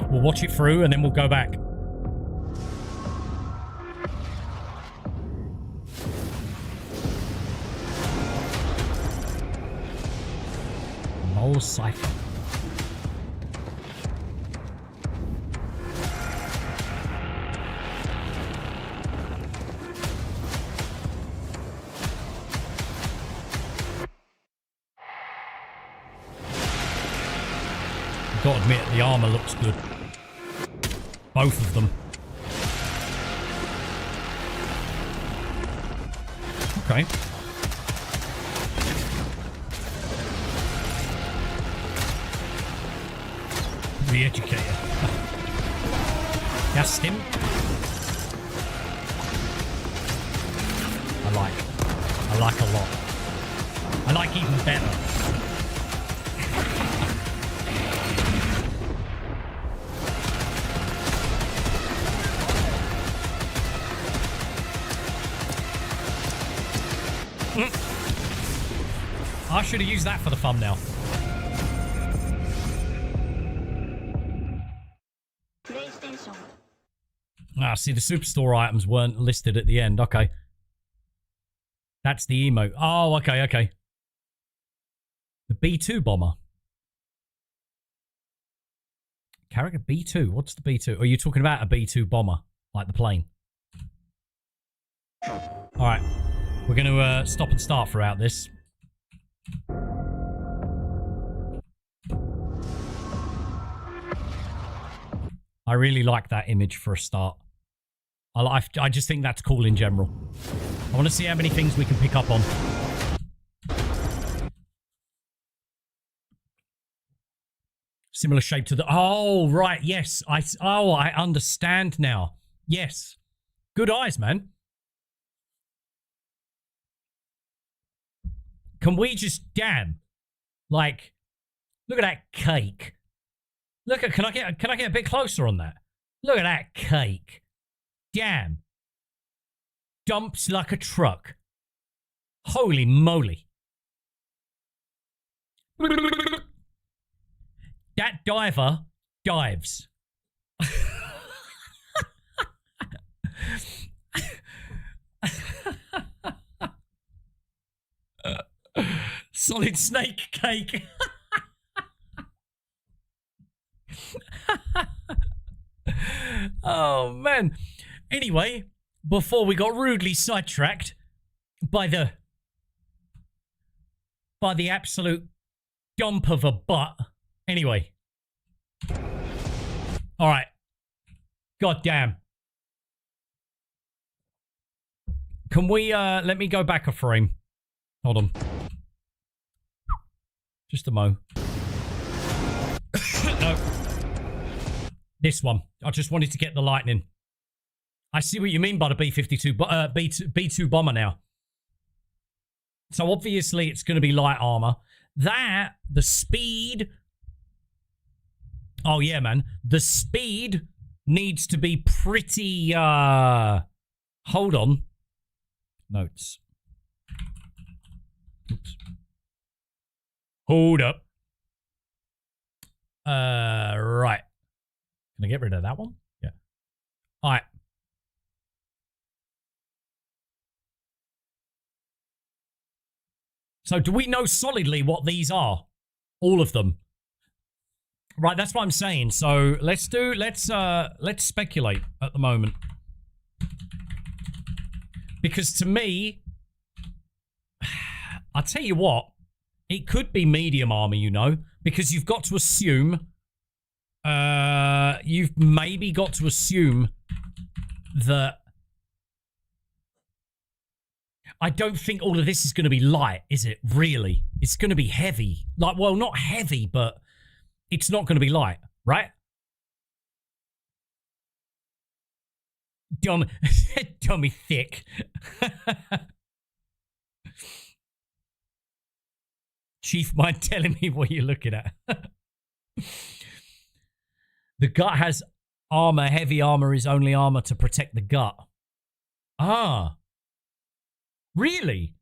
We'll watch it through and then we'll go back. Mole Cypher. Got to admit, the armor looks good. Both of them. Okay. Re-Educator. Gassed him. I like a lot. I like even better. I should have used that for the thumbnail. Ah, see, the superstore items weren't listed at the end. Okay. That's the emote. Oh, okay, okay. The B2 bomber. Character B2? What's the B2? Are you talking about a B2 bomber? Like the plane? Alright. We're going to stop and start throughout this. I really like that image for a start. I just think that's cool in general. I want to see how many things we can pick up on. Similar shape to the... Oh, right, yes. I understand now. Yes. Good eyes, man. Can we just... Damn. Like, look at that cake. Look at... Can I get a bit closer on that? Look at that cake. Damn. Dumps like a truck. Holy moly. That diver dives. Solid snake cake. Oh, man. Anyway, before we got rudely sidetracked by the absolute dump of a butt. Anyway. All right. God damn. Can we, let me go back a frame. Hold on. Just a mo. No. This one. I just wanted to get the lightning. I see what you mean by the B-52, B2 bomber now. So obviously it's going to be light armor. That, the speed... Oh, yeah, man. The speed needs to be pretty, Hold on. Notes. Oops. Hold up. Right. Can I get rid of that one? Yeah. All right. So do we know solidly what these are? All of them. Right, that's what I'm saying. So let's speculate at the moment. Because to me, I'll tell you what, it could be medium armor, you know, because you've got to assume, you've maybe got to assume that I don't think all of this is going to be light, is it? Really? It's going to be heavy. Like, well, not heavy, but it's not going to be light, right? Dummy thick. Chief, mind telling me what you're looking at? The gut has armor. Heavy armor is only armor to protect the gut. Ah. Really?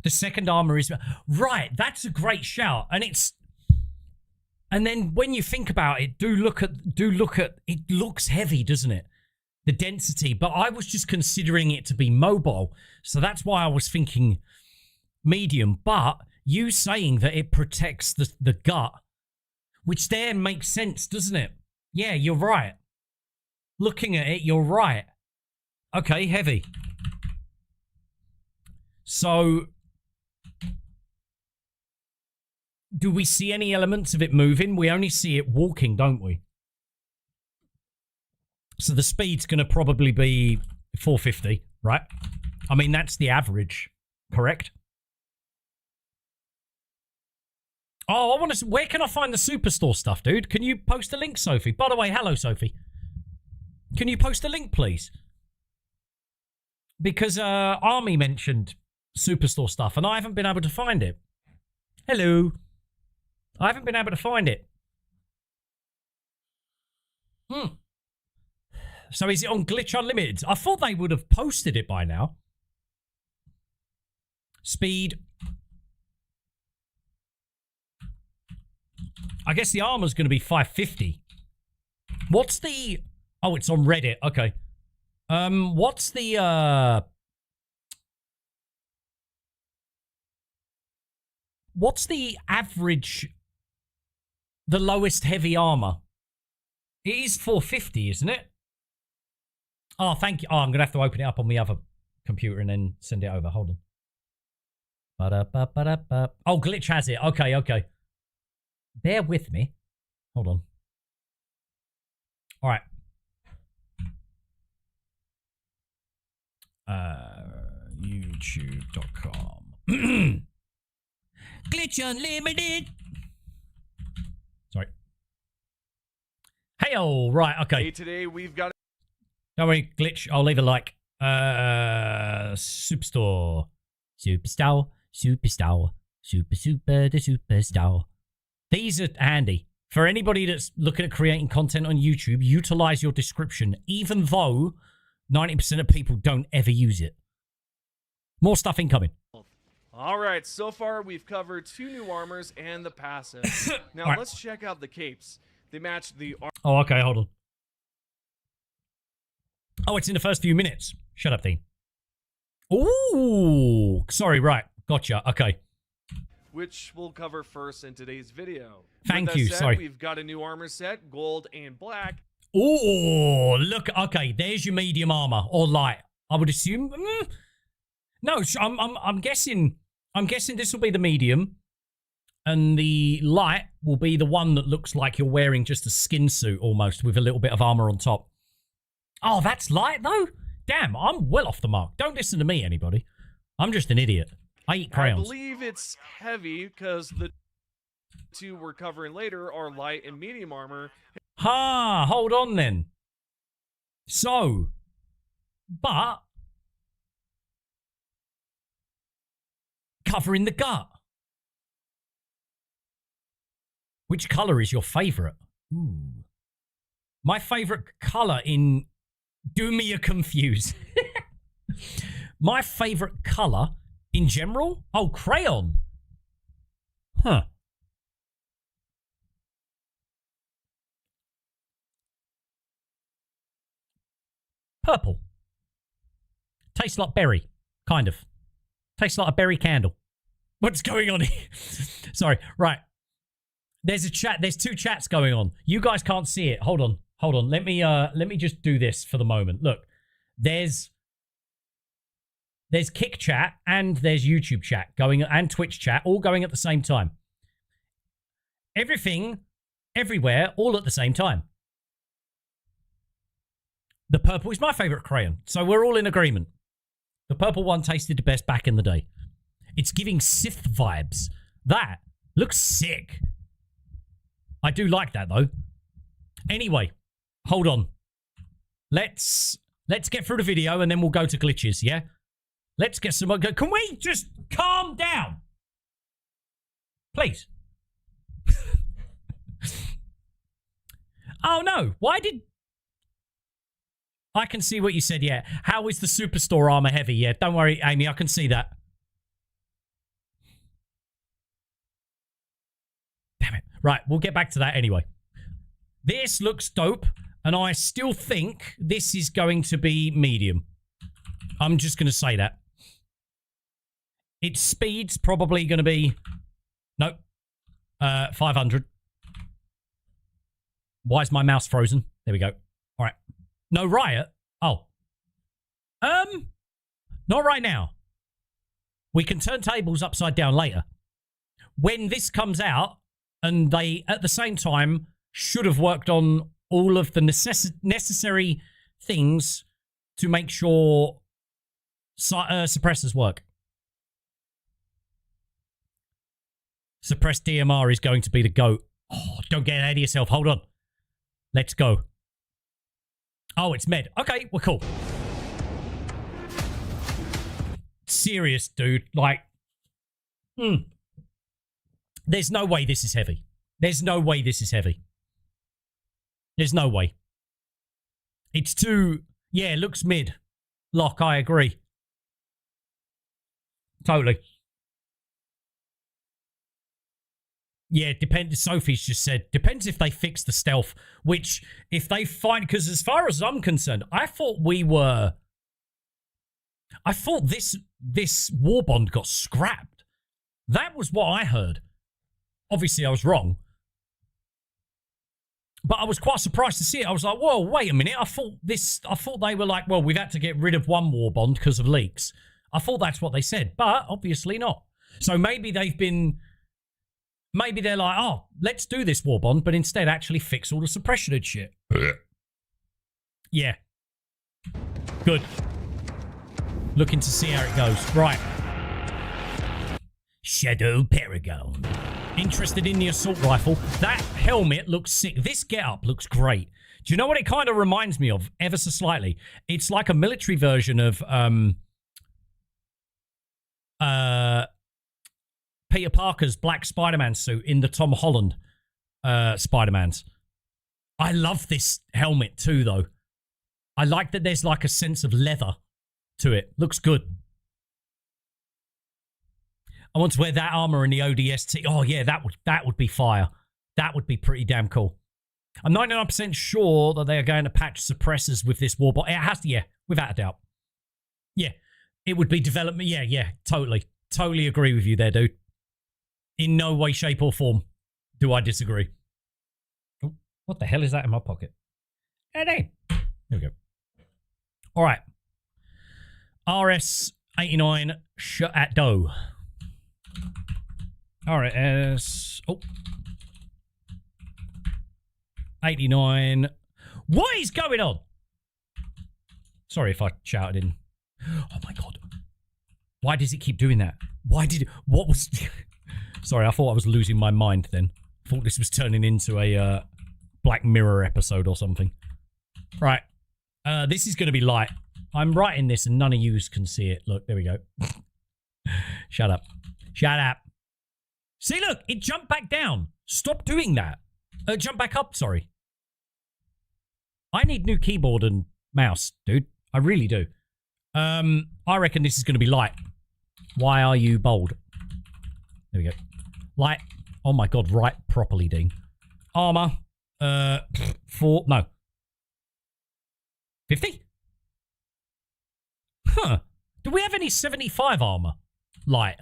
The second armor is... Right, that's a great shout. And it's... And then when you think about it, do look at... It looks heavy, doesn't it? The density. But I was just considering it to be mobile. So that's why I was thinking medium. But you saying that it protects the gut, which then makes sense, doesn't it? Yeah, you're right. Looking at it, you're right. Okay, heavy. So, do we see any elements of it moving? We only see it walking, don't we? So the speed's going to probably be 450, right? I mean, that's the average, correct? Oh, I want to... Where can I find the Superstore stuff, dude? Can you post a link, Sophie? By the way, hello, Sophie. Can you post a link, please? Because Army mentioned Superstore stuff, and I haven't been able to find it. Hello. I haven't been able to find it. So is it on Glitch Unlimited? I thought they would have posted it by now. Speed. I guess the armor's going to be 550. What's the... Oh, it's on Reddit. Okay. What's the, What's the average... The lowest heavy armor? It is 450, isn't it? Oh, thank you. Oh, I'm going to have to open it up on the other computer and then send it over. Hold on. Ba-da-ba-ba-da-ba. Oh, Glitch has it. Okay, okay. Bear with me. Hold on. All right. YouTube.com. Glitch Unlimited. Sorry. Hey, all right. Okay. Hey, today we've got... Don't worry, Glitch. I'll leave a like. Superstore. Superstar. Superstar. Super, the superstar. These are handy. For anybody that's looking at creating content on YouTube, utilize your description, even though 90% of people don't ever use it. More stuff incoming. All right, so far we've covered 2 new armors and the passive. Now let's check out the capes. They match the... Oh, okay, hold on. Oh, it's in the first few minutes. Shut up, Dean. Ooh, sorry, right. Gotcha, okay. Which we'll cover first in today's video. Thank you, sorry. We've got a new armor set, gold and black. Oh, look, okay, there's your medium armor, or light. I would assume. No, I'm guessing this will be the medium, and the light will be the one that looks like you're wearing just a skin suit almost with a little bit of armor on top. Oh, that's light though? Damn, I'm well off the mark. Don't listen to me, anybody. I'm just an idiot. I eat crayons. I believe it's heavy because the 2 we're covering later are light and medium armor. Ha, hold on then. So, but covering the gut. Which color is your favorite? Ooh. My favorite color in... Do me a confuse. My favorite color in general? Oh, crayon. Huh. Purple. Tastes like berry. Kind of. Tastes like a berry candle. What's going on here? Sorry. Right. There's a chat. There's 2 chats going on. You guys can't see it. Hold on. Hold on. Let me just do this for the moment. Look. There's Kick chat and there's YouTube chat going and Twitch chat all going at the same time. Everything, everywhere, all at the same time. The purple is my favorite crayon, so we're all in agreement. The purple one tasted the best back in the day. It's giving Sith vibes. That looks sick. I do like that though. Anyway, hold on. Let's get through the video and then we'll go to glitches, yeah? Let's get some... Can we just calm down? Please. Oh, no. Why did... I can see what you said, yeah. How is the Superstore armor heavy? Yeah, don't worry, Amy. I can see that. Right, we'll get back to that anyway. This looks dope, and I still think this is going to be medium. I'm just going to say that. Its speed's probably going to be... Nope. 500. Why is my mouse frozen? There we go. All right. No riot? Oh. Not right now. We can turn tables upside down later. When this comes out, and they, at the same time, should have worked on all of the necessary things to make sure suppressors work. Suppressed DMR is going to be the GOAT. Oh, don't get ahead of yourself. Hold on. Let's go. Oh, it's med. Okay, we're cool. Serious, dude. Like, there's no way this is heavy. There's no way this is heavy. There's no way. It's too... Yeah, it looks mid. Lock, I agree. Totally. Yeah, depends. Sophie's just said, depends if they fix the stealth, which if they find, because as far as I'm concerned, I thought this Warbond got scrapped. That was what I heard. Obviously, I was wrong. But I was quite surprised to see it. I was like, whoa, wait a minute. I thought they were like, well, we've had to get rid of one Warbond because of leaks. I thought that's what they said, but obviously not. So maybe they're like, oh, let's do this Warbond, but instead actually fix all the suppression and shit. Yeah. Good. Looking to see how it goes. Right. Shadow Paragon. Interested in the assault rifle. That helmet looks sick. This getup looks great. Do you know what it kind of reminds me of? Ever so slightly. It's like a military version of Peter Parker's black Spider-Man suit in the Tom Holland Spider-Mans. I love this helmet too, though. I like that there's like a sense of leather to it. Looks good. I want to wear that armor in the ODST. Oh, yeah, that would be fire. That would be pretty damn cool. I'm 99% sure that they are going to patch suppressors with this Warbond. It has to, yeah, without a doubt. Yeah, it would be development. Yeah, totally. Totally agree with you there, dude. In no way, shape, or form do I disagree. Oh, what the hell is that in my pocket? Hey, there we go. All right. RS-89 shot at dough. RS... Oh. 89. What is going on? Sorry if I shouted in. Oh my god. Why does it keep doing that? What was... Sorry, I thought I was losing my mind then. I thought this was turning into a Black Mirror episode or something. Right. This is going to be light. I'm writing this and none of you can see it. Look, there we go. Shut up. Shut up. See, look, it jumped back down. Stop doing that. Jump back up, sorry. I need new keyboard and mouse, dude. I really do. I reckon this is going to be light. Why are you bold? There we go. Light. Oh my god, right properly, Dean. Armor. 4. No. 50? Huh. Do we have any 75 armor? Light.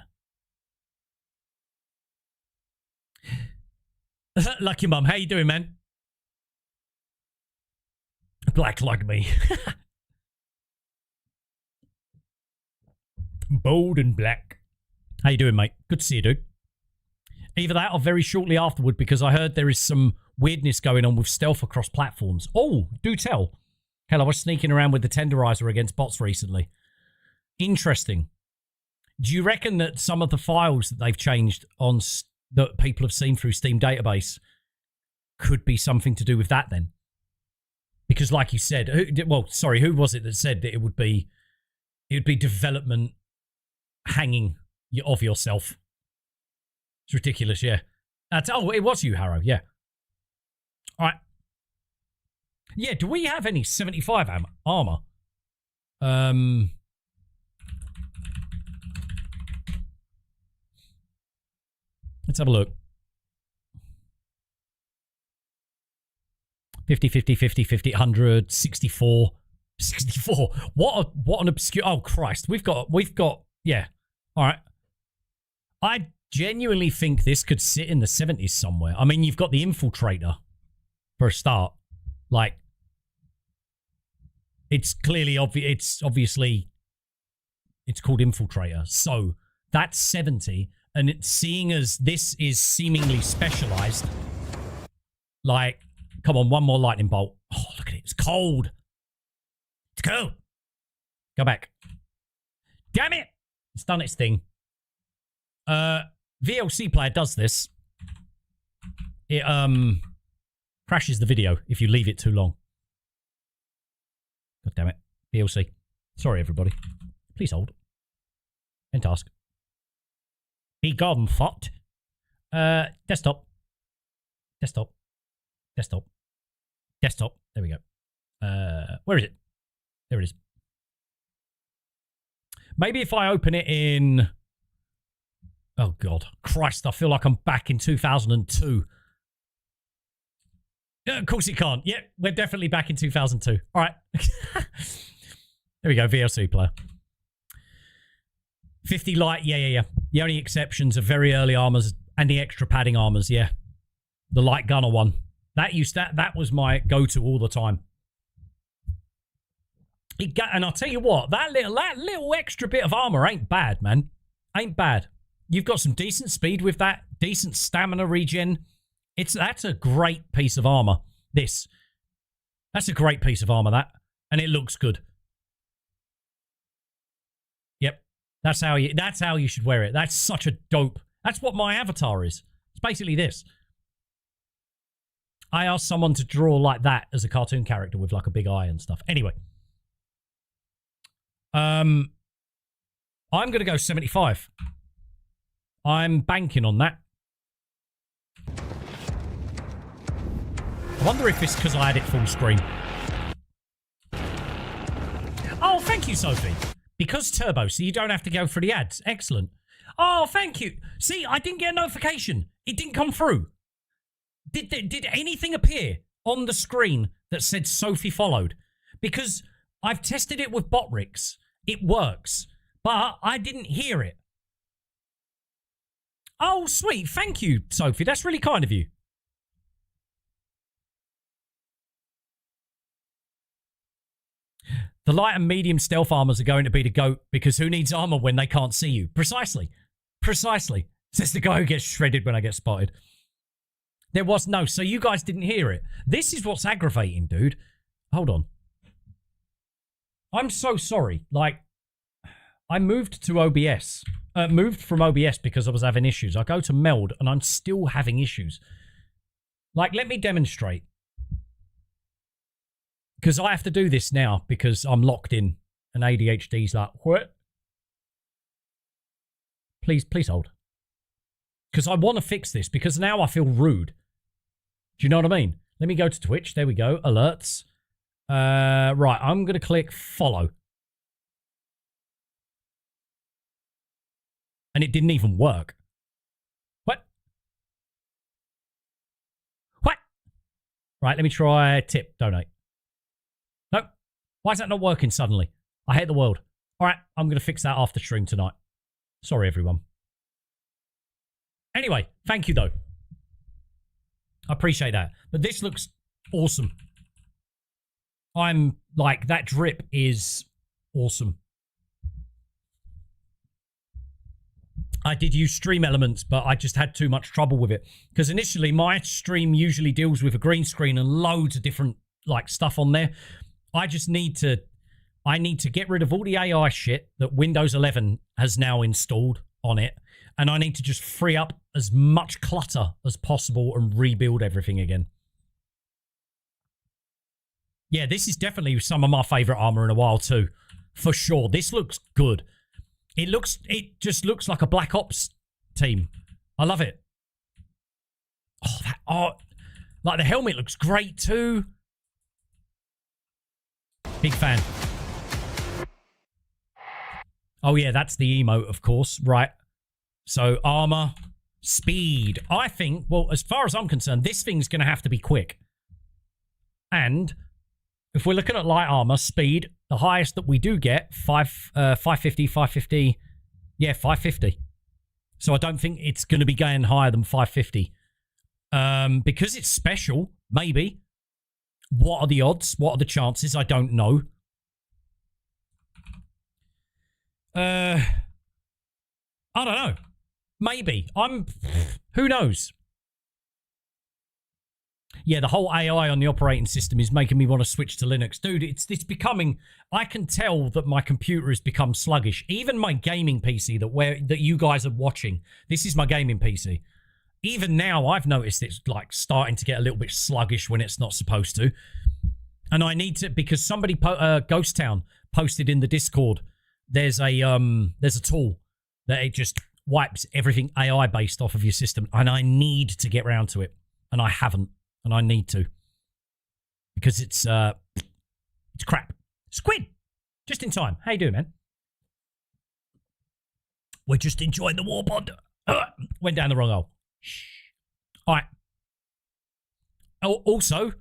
Lucky mum, how you doing, man? Black like me. Bold and black. How you doing, mate? Good to see you, dude. Either that or very shortly afterward, because I heard there is some weirdness going on with stealth across platforms. Oh, do tell. Hell, I was sneaking around with the tenderizer against bots recently. Interesting. Do you reckon that some of the files that they've changed on that people have seen through Steam database could be something to do with that then? Because like you said, who was it that said that it would be development hanging of yourself? It's ridiculous, yeah. It was you, Harrow, yeah. All right. Yeah, do we have any 75 armor? Let's have a look. 50, 50, 50, 50, 100, 64. 64. What an obscure... Oh, Christ. We've got... Yeah. All right. I genuinely think this could sit in the 70s somewhere. I mean, you've got the Infiltrator for a start. Like, it's clearly obvious. It's obviously... It's called Infiltrator. So, that's 70. And seeing as this is seemingly specialized... Like, come on, one more lightning bolt. Oh, look at it. It's cold. It's cold. Go back. Damn it. It's done its thing. VLC player does this. It crashes the video if you leave it too long. God damn it. VLC. Sorry, everybody. Please hold. End task. Be gone, fot. Desktop. Desktop. Desktop. Desktop. There we go. Where is it? There it is. Maybe if I open it in... Oh, God. Christ, I feel like I'm back in 2002. Of course it can't. Yeah, we're definitely back in 2002. All right. There we go, VLC player. 50 light, yeah. The only exceptions are very early armors and the extra padding armors, yeah. The light gunner one. That was my go-to all the time. And I'll tell you what, that little extra bit of armor ain't bad, man. Ain't bad. You've got some decent speed with that, decent stamina regen. That's a great piece of armor. That's a great piece of armor, that. And it looks good. Yep. That's how you should wear it. That's such a dope. That's what my avatar is. It's basically this. I asked someone to draw like that as a cartoon character with like a big eye and stuff. Anyway. I'm going to go 75. I'm banking on that. I wonder if it's because I had it full screen. Oh, thank you, Sophie. Because turbo, so you don't have to go for the ads. Excellent. Oh, thank you. See, I didn't get a notification. It didn't come through. Did anything appear on the screen that said Sophie followed? Because I've tested it with Botrix. It works. But I didn't hear it. Oh, sweet. Thank you, Sophie. That's really kind of you. The light and medium stealth armors are going to be the GOAT because who needs armor when they can't see you? Precisely. Precisely. Says the guy who gets shredded when I get spotted. There was no, so you guys didn't hear it. This is what's aggravating, dude. Hold on. I'm so sorry. Like, I moved to OBS. Moved from OBS because I was having issues. I go to Meld and I'm still having issues. Like, let me demonstrate. Because I have to do this now because I'm locked in. And ADHD's like, what? Please hold. Because I want to fix this because now I feel rude. Do you know what I mean? Let me go to Twitch. There we go. Alerts. Right, I'm going to click follow. And it didn't even work. What? What? Right, let me try tip, donate. Nope. Why is that not working suddenly? I hate the world. All right, I'm going to fix that after stream tonight. Sorry, everyone. Anyway, thank you, though. I appreciate that. But this looks awesome. I'm like, that drip is awesome. I did use stream elements, but I just had too much trouble with it. Because initially, my stream usually deals with a green screen and loads of different like stuff on there. I need to get rid of all the AI shit that Windows 11 has now installed on it. And I need to just free up as much clutter as possible and rebuild everything again. Yeah, this is definitely some of my favorite armor in a while too. For sure. This looks good. It just looks like a Black Ops team. I love it. Oh, that art. Like the helmet looks great too. Big fan. Oh yeah, that's the emote, of course. Right. So armor, speed. I think, well, as far as I'm concerned, this thing's going to have to be quick. And if we're looking at light armor, speed, the highest that we do get, 550. Yeah, 550. So I don't think it's going to be going higher than 550. Because it's special, maybe. What are the odds? What are the chances? I don't know. I don't know. Maybe. Who knows? Yeah, the whole AI on the operating system is making me want to switch to Linux. Dude, it's becoming... I can tell that my computer has become sluggish. Even my gaming PC that you guys are watching. This is my gaming PC. Even now, I've noticed it's like starting to get a little bit sluggish when it's not supposed to. And I need to... Because somebody... Ghost Town posted in the Discord... There's a tool that it just wipes everything AI based off of your system, and I need to get round to it, and I haven't, and I need to because it's crap. Squid, just in time. How you doing, man? We're just enjoying the Warbond. Went down the wrong hole. Shh. All right. Oh, also,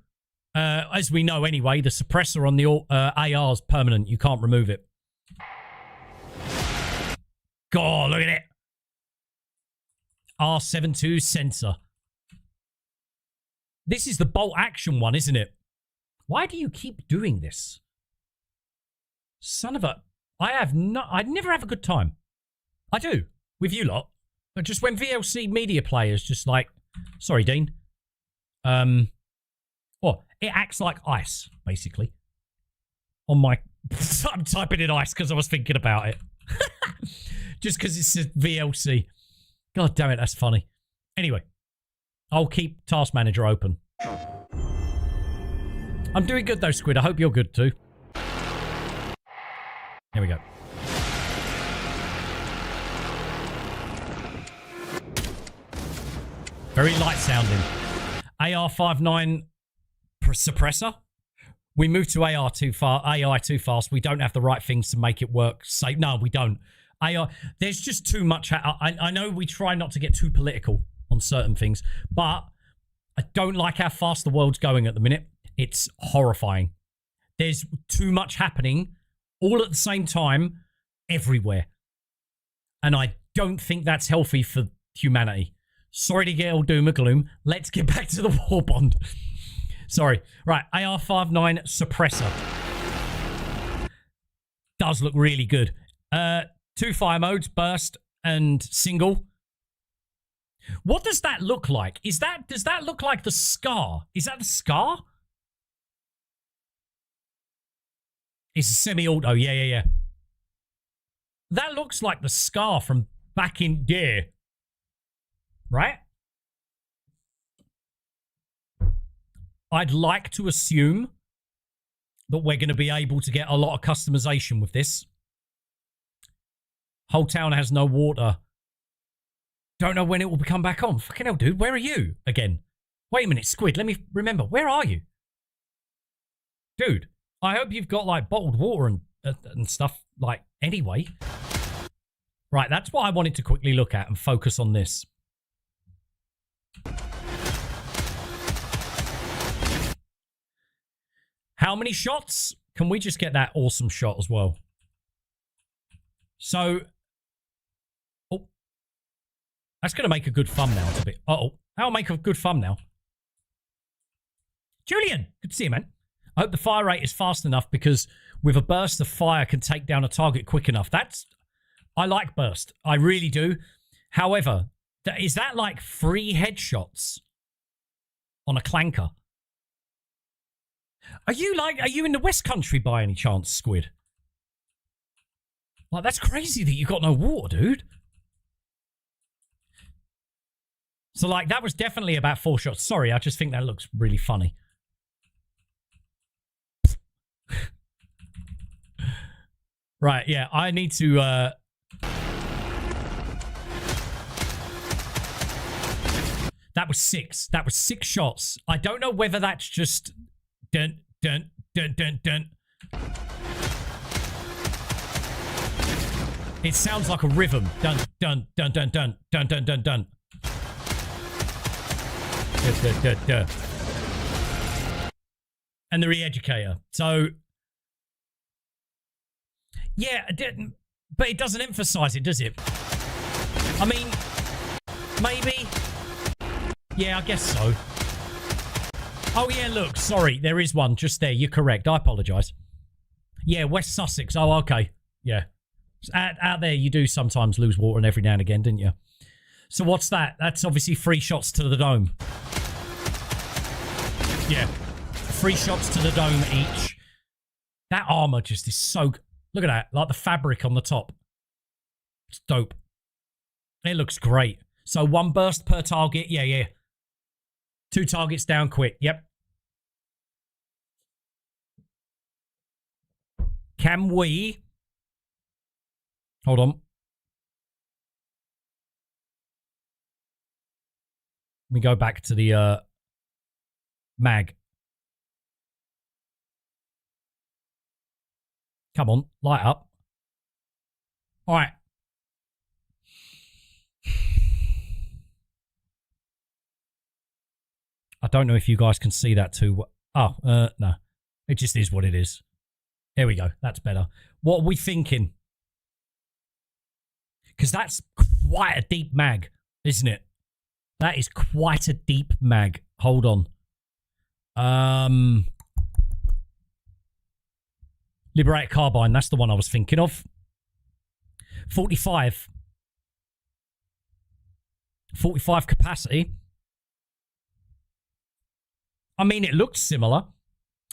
as we know anyway, the suppressor on the AR is permanent. You can't remove it. God, look at it. R-72 Censor. This is the bolt action one, isn't it? Why do you keep doing this? Son of a... I'd never have a good time. I do. With you lot. But just when VLC media players just like... Sorry, Dean. Well, it acts like ice, basically. On my... I'm typing in ice because I was thinking about it. Just because it's a VLC. God damn it, that's funny. Anyway, I'll keep Task Manager open. I'm doing good though, Squid. I hope you're good too. Here we go. Very light sounding. AR-59 Suppressor. We moved to AI too fast. We don't have the right things to make it work safe. No, we don't. There's just too much. I know we try not to get too political on certain things, but I don't like how fast the world's going at the minute. It's horrifying. There's too much happening all at the same time everywhere. And I don't think that's healthy for humanity. Sorry to get all doom and gloom. Let's get back to the Warbond. Sorry. Right, AR-59 Suppressor. Does look really good. 2 fire modes, burst and single. What does that look like? Does that look like the Scar? Is that the Scar? It's a semi-auto. Yeah. That looks like the Scar from back in there. Right? I'd like to assume that we're going to be able to get a lot of customization with this. Whole town has no water. Don't know when it will come back on. Fucking hell, dude. Where are you again? Wait a minute, Squid. Let me remember. Where are you? Dude, I hope you've got, like, bottled water and stuff, like, anyway. Right, that's what I wanted to quickly look at and focus on this. How many shots? Can we just get that awesome shot as well? So... Oh. That's going to make a good thumbnail. It's a bit... Uh-oh. That'll make a good thumbnail. Julian! Good to see you, man. I hope the fire rate is fast enough because with a burst of fire can take down a target quick enough. That's... I like burst. I really do. However, is that like 3 headshots on a clanker? Are you in the West Country by any chance, Squid? Like, that's crazy that you got no water, dude. So, like, that was definitely about 4 shots. Sorry, I just think that looks really funny. Right, yeah, I need to, That was 6. That was 6 shots. I don't know whether that's just... Dun, dun, dun, dun, dun. It sounds like a rhythm. Dun, dun, dun, dun, dun, dun, dun, dun, dun. Dun, dun, dun, dun. and the Re-Educator. So, yeah, but it doesn't emphasize it, does it? I mean, maybe. Yeah, I guess so. Oh, yeah, look, sorry, there is one just there. You're correct. I apologise. Yeah, West Sussex. Oh, okay. Yeah. Out there, you do sometimes lose water and every now and again, didn't you? So what's that? That's obviously 3 shots to the dome. Yeah. 3 shots to the dome each. That armor just is so... Look at that. Like the fabric on the top. It's dope. It looks great. So 1 burst per target. Yeah, yeah. 2 targets down quick. Yep. Can we... Hold on. Let me go back to the mag. Come on, light up. All right. I don't know if you guys can see that too. Oh, no. It just is what it is. There we go. That's better. What are we thinking? Because that's quite a deep mag, isn't it? That is quite a deep mag. Hold on. Liberated Carbine. That's the one I was thinking of. 45. 45 capacity. I mean, it looks similar.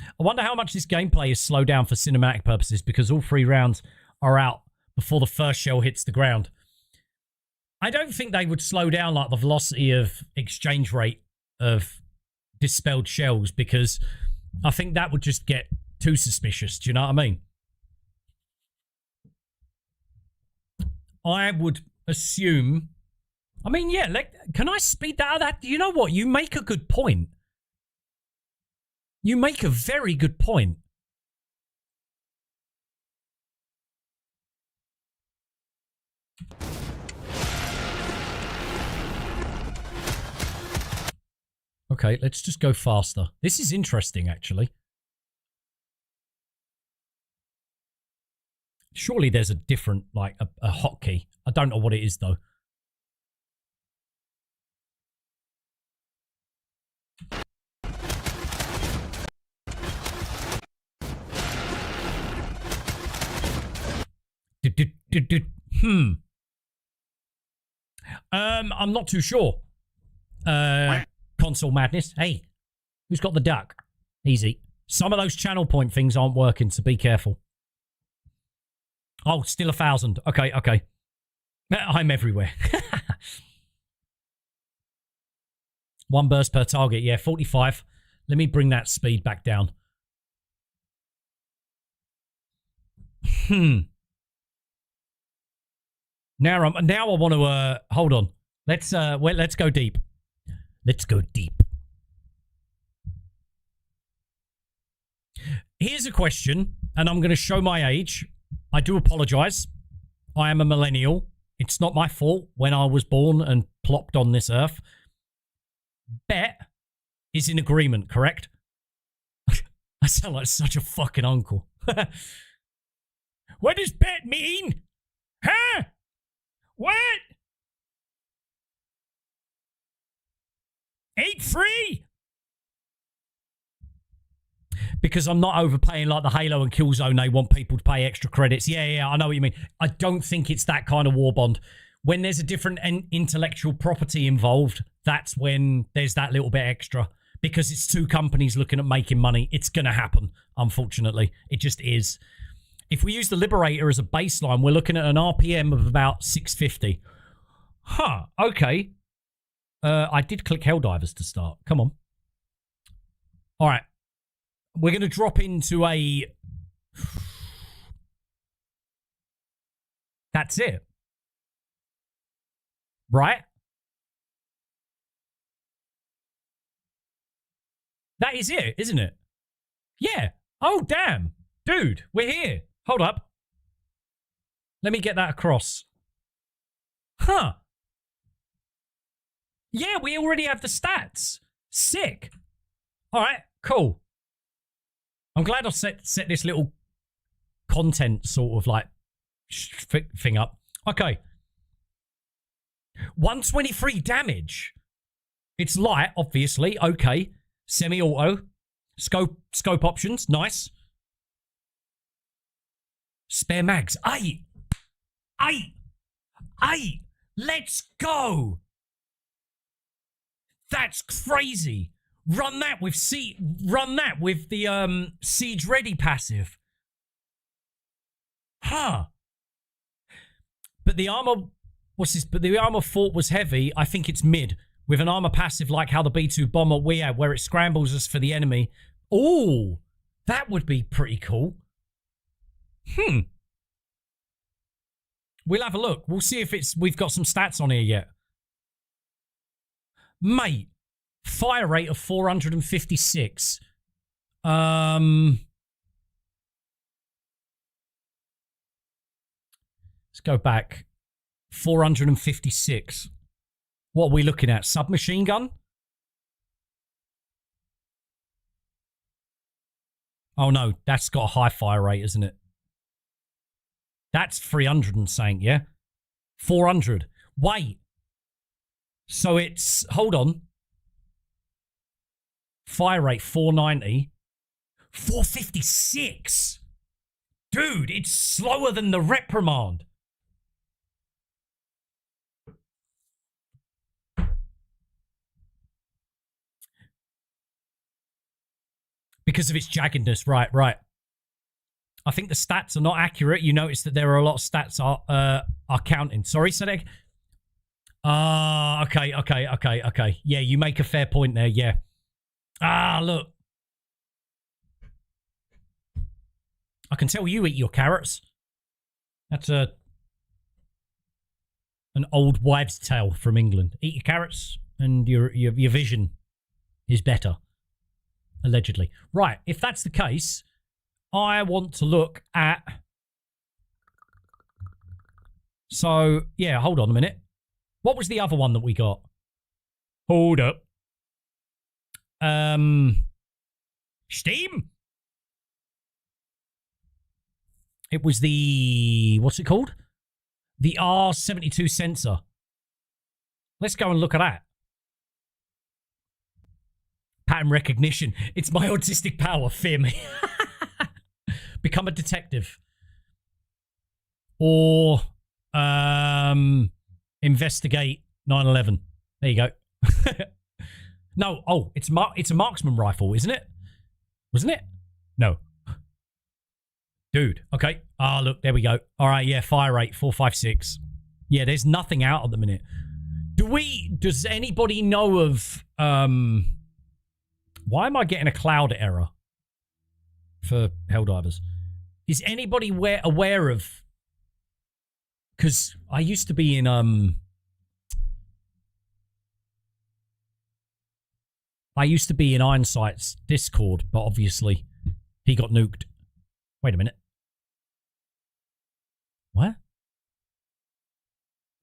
I wonder how much this gameplay is slowed down for cinematic purposes because all 3 rounds are out before the first shell hits the ground. I don't think they would slow down like the velocity of exchange rate of dispelled shells because I think that would just get too suspicious. Do you know what I mean? I would assume... I mean, yeah, can I speed that up? You know what? You make a good point. You make a very good point. Okay, let's just go faster. This is interesting, actually. Surely there's a different, like, a hotkey. I don't know what it is, though. I'm not too sure. Console madness. Hey, who's got the duck? Easy. Some of those channel point things aren't working, so be careful. Oh, still 1,000. Okay, okay. I'm everywhere. 1 burst per target. Yeah, 45. Let me bring that speed back down. Now I want to hold on. Let's go deep. Let's go deep. Here's a question, and I'm going to show my age. I do apologize. I am a millennial. It's not my fault when I was born and plopped on this earth. Bet is in agreement, correct? I sound like such a fucking uncle. What does bet mean? Huh? What? 8-3? Because I'm not overpaying like the Halo and Killzone. They want people to pay extra credits. Yeah, I know what you mean. I don't think it's that kind of Warbond. When there's a different intellectual property involved, that's when there's that little bit extra. Because it's 2 companies looking at making money. It's going to happen, unfortunately. It just is. If we use the Liberator as a baseline, we're looking at an RPM of about 650. Huh, okay. I did click Helldivers to start. Come on. All right. We're going to drop into a... That's it. Right? That is it, isn't it? Yeah. Oh, damn. Dude, we're here. Hold up. Let me get that across. Huh. Yeah, we already have the stats. Sick. All right, cool. I'm glad I set this little content sort of like thing up. Okay. 123 damage. It's light, obviously. Okay. Semi-auto. Scope options. Nice. Spare mags. Aye. Let's go. That's crazy. Run that with the siege ready passive. Huh. But the armor But the armor fort was heavy. I think it's mid with an armor passive like how the B2 bomber we had, where it scrambles us for the enemy. Oh, that would be pretty cool. We'll have a look. We'll see if we've got some stats on here yet. Mate, fire rate of 456. Let's go back. 456. What are we looking at? Submachine gun? Oh no, that's got a high fire rate, isn't it? That's 300 and saying, yeah? 400. Wait. So it's, hold on. Fire rate 490. 456. Dude, it's slower than the reprimand. Because of its jaggedness, right. I think the stats are not accurate. You notice that there are a lot of stats are counting. Sorry, Sadek. Okay. Yeah, you make a fair point there, yeah. Look. I can tell you eat your carrots. That's an old wives' tale from England. Eat your carrots and your vision is better. Allegedly. Right, if that's the case, I want to look at... So, yeah, hold on a minute. What was the other one that we got? Hold up. Steam? It was the... What's it called? The R-72 Censor. Let's go and look at that. Pattern recognition. It's my autistic power. Fear me. Become a detective. Or investigate 9/11. There you go. No. It's a marksman rifle, isn't it? Wasn't it? No. Dude. Okay. Look. There we go. All right. Yeah. Fire rate 456. Yeah. There's nothing out at the minute. Does anybody know of why am I getting a cloud error for Helldivers? Is anybody aware of... Because I used to be in... I used to be in Ironsight's Discord, but obviously he got nuked. Wait a minute. What?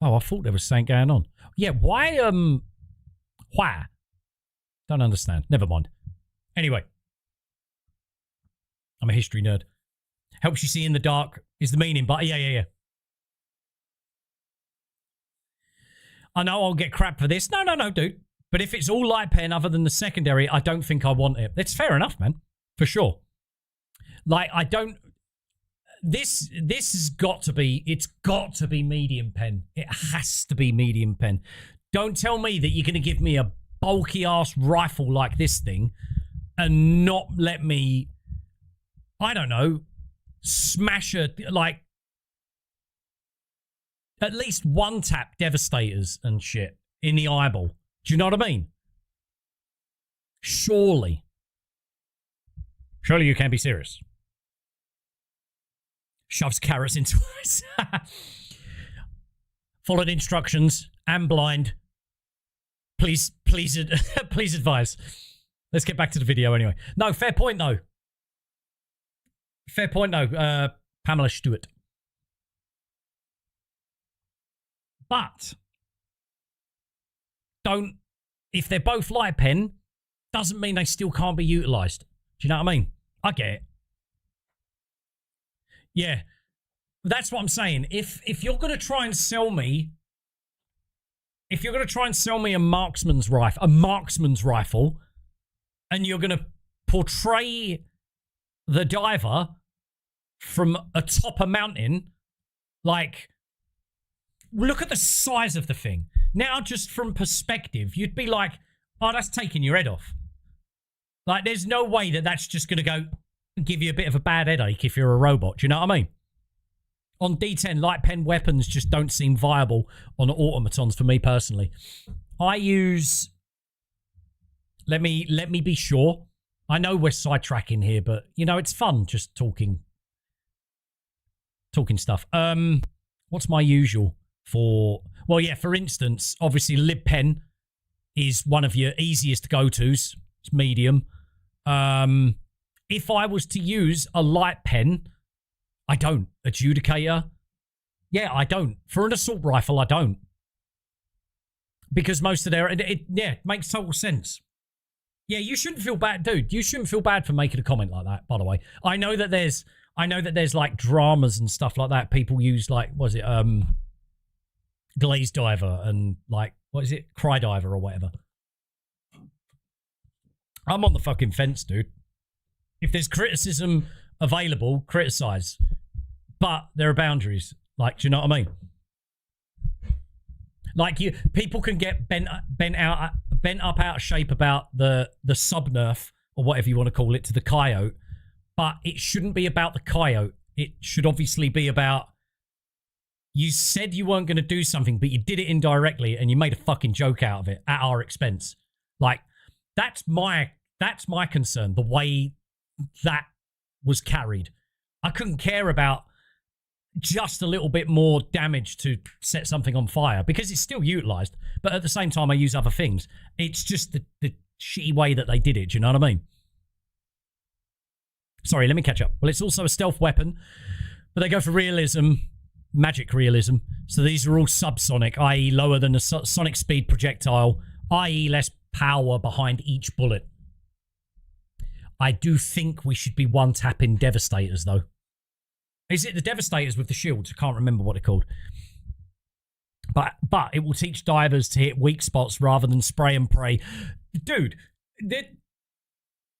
Oh, I thought there was something going on. Yeah, why? Don't understand. Never mind. Anyway. I'm a history nerd. Helps you see in the dark is the meaning, but yeah. I know I'll get crap for this. No, dude. But if it's all light pen other than the secondary, I don't think I want it. It's fair enough, man. For sure. Like, I don't... This has got to be... It's got to be medium pen. It has to be medium pen. Don't tell me that you're going to give me a bulky-ass rifle like this thing and not let me... I don't know... Smash a... Like... At least one-tap Devastators and shit in the eyeball. Do you know what I mean? Surely you can't be serious. Shoves carrots into us. Followed instructions. Am blind. Please advise. Let's get back to the video anyway. No, fair point though. Pamela Stewart. But if they're both light pen, doesn't mean they still can't be utilised. Do you know what I mean? I get it. Yeah. That's what I'm saying. If you're going to try and sell me... If you're going to try and sell me a marksman's rifle, and you're going to portray the diver from atop a mountain, like, look at the size of the thing. Now, just from perspective, you'd be like, oh, that's taking your head off. Like, there's no way that that's just going to go give you a bit of a bad headache if you're a robot. Do you know what I mean? On D10, light pen weapons just don't seem viable on automatons for me personally. I use... Let me be sure. I know we're sidetracking here, but, you know, it's fun just talking stuff. What's my usual for... Well, yeah, for instance, obviously lib pen is one of your easiest go-tos. It's medium. If I was to use a light pen... I don't. Adjudicator? Yeah, I don't. For an assault rifle, I don't. Because most of their... It makes total sense. Yeah, you shouldn't feel bad, dude. You shouldn't feel bad for making a comment like that, by the way. I know that there's like dramas and stuff like that. People use like, what is it, Glaze Diver and like, what is it? Cry Diver or whatever. I'm on the fucking fence, dude. If there's criticism available, criticize. But there are boundaries. Like, do you know what I mean? Like, people can get bent up out of shape about the sub nerf or whatever you want to call it to the coyote, but it shouldn't be about the coyote. It should obviously be about you said you weren't going to do something, but you did it indirectly and you made a fucking joke out of it at our expense. Like, that's my concern. The way that was carried, I couldn't care about just a little bit more damage to set something on fire because it's still utilized, but at the same time I use other things. It's just the shitty way that they did it. Do you know what I mean? Sorry, let me catch up. Well, it's also a stealth weapon, but they go for realism, magic realism. So these are all subsonic, i.e. lower than a sonic speed projectile, i.e. less power behind each bullet. I do think we should be one-tapping Devastators, though. Is it the Devastators with the shields? I can't remember what they're called. But it will teach divers to hit weak spots rather than spray and pray. Dude,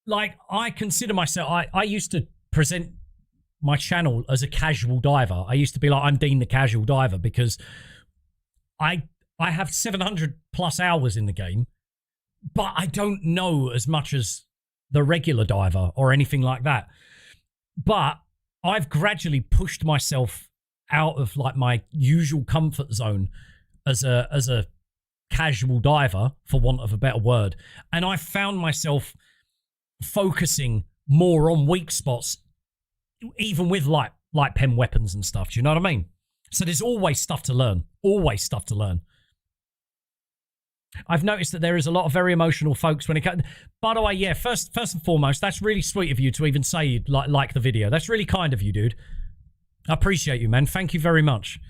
like, I consider myself... I used to present my channel as a casual diver. I used to be like, I'm Dean the casual diver because I have 700 plus hours in the game, but I don't know as much as the regular diver or anything like that. But I've gradually pushed myself out of like my usual comfort zone as a casual diver, for want of a better word, and I found myself focusing more on weak spots, even with light pen weapons and stuff. Do you know what I mean? So there's always stuff to learn. Always stuff to learn. I've noticed that there is a lot of very emotional folks when it comes... By the way, yeah, first and foremost, that's really sweet of you to even say you'd like the video. That's really kind of you, dude. I appreciate you, man. Thank you very much.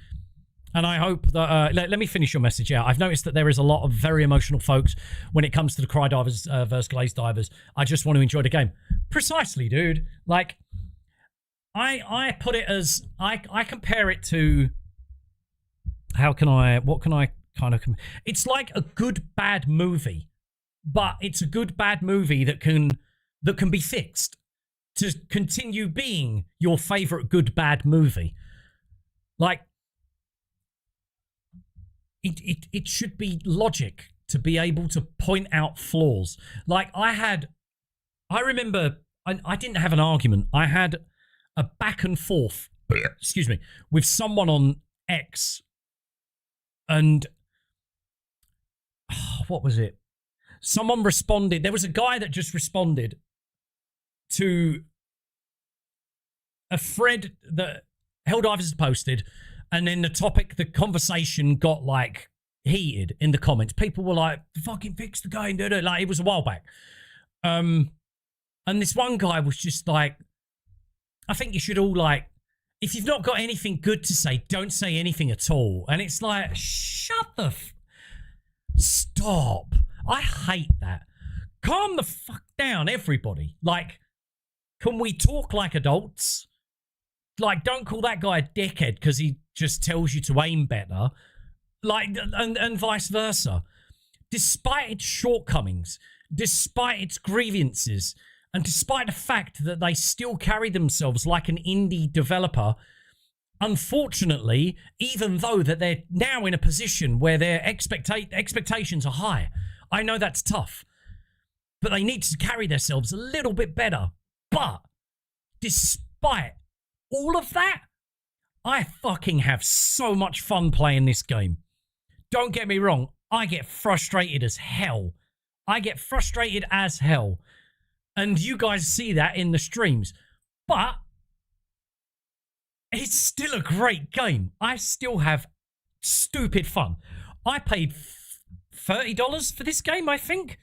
And I hope that... let me finish your message out. I've noticed that there is a lot of very emotional folks when it comes to the Cry Divers versus Glaze Divers. I just want to enjoy the game. Precisely, dude. Like, I put it as... I compare it to... What can I kind of... It's like a good bad movie, but it's a good bad movie that can be fixed to continue being your favorite good bad movie. Like, it should be logic to be able to point out flaws. Like, I remember I didn't have an argument. I had a back and forth, excuse me, with someone on X, and what was it? Someone responded. There was a guy that just responded to a thread that Helldivers had posted, and then the conversation got like heated in the comments. People were like, "Fucking fix the game!" Like, it was a while back. And this one guy was just like, "I think you should all, like, if you've not got anything good to say, don't say anything at all." And it's like, shut the stop. I hate that. Calm the fuck down, everybody. Like, Can we talk like adults? Like, don't call that guy a dickhead because he just tells you to aim better. Like, and vice versa. Despite its shortcomings, despite its grievances, and despite the fact that they still carry themselves like an indie developer, unfortunately, even though that they're now in a position where their expectations are high, I know that's tough, but they need to carry themselves a little bit better. But despite all of that, I fucking have so much fun playing this game. Don't get me wrong, I get frustrated as hell. I get frustrated as hell. And you guys see that in the streams. But it's still a great game. I still have stupid fun. I paid $30 for this game, I think.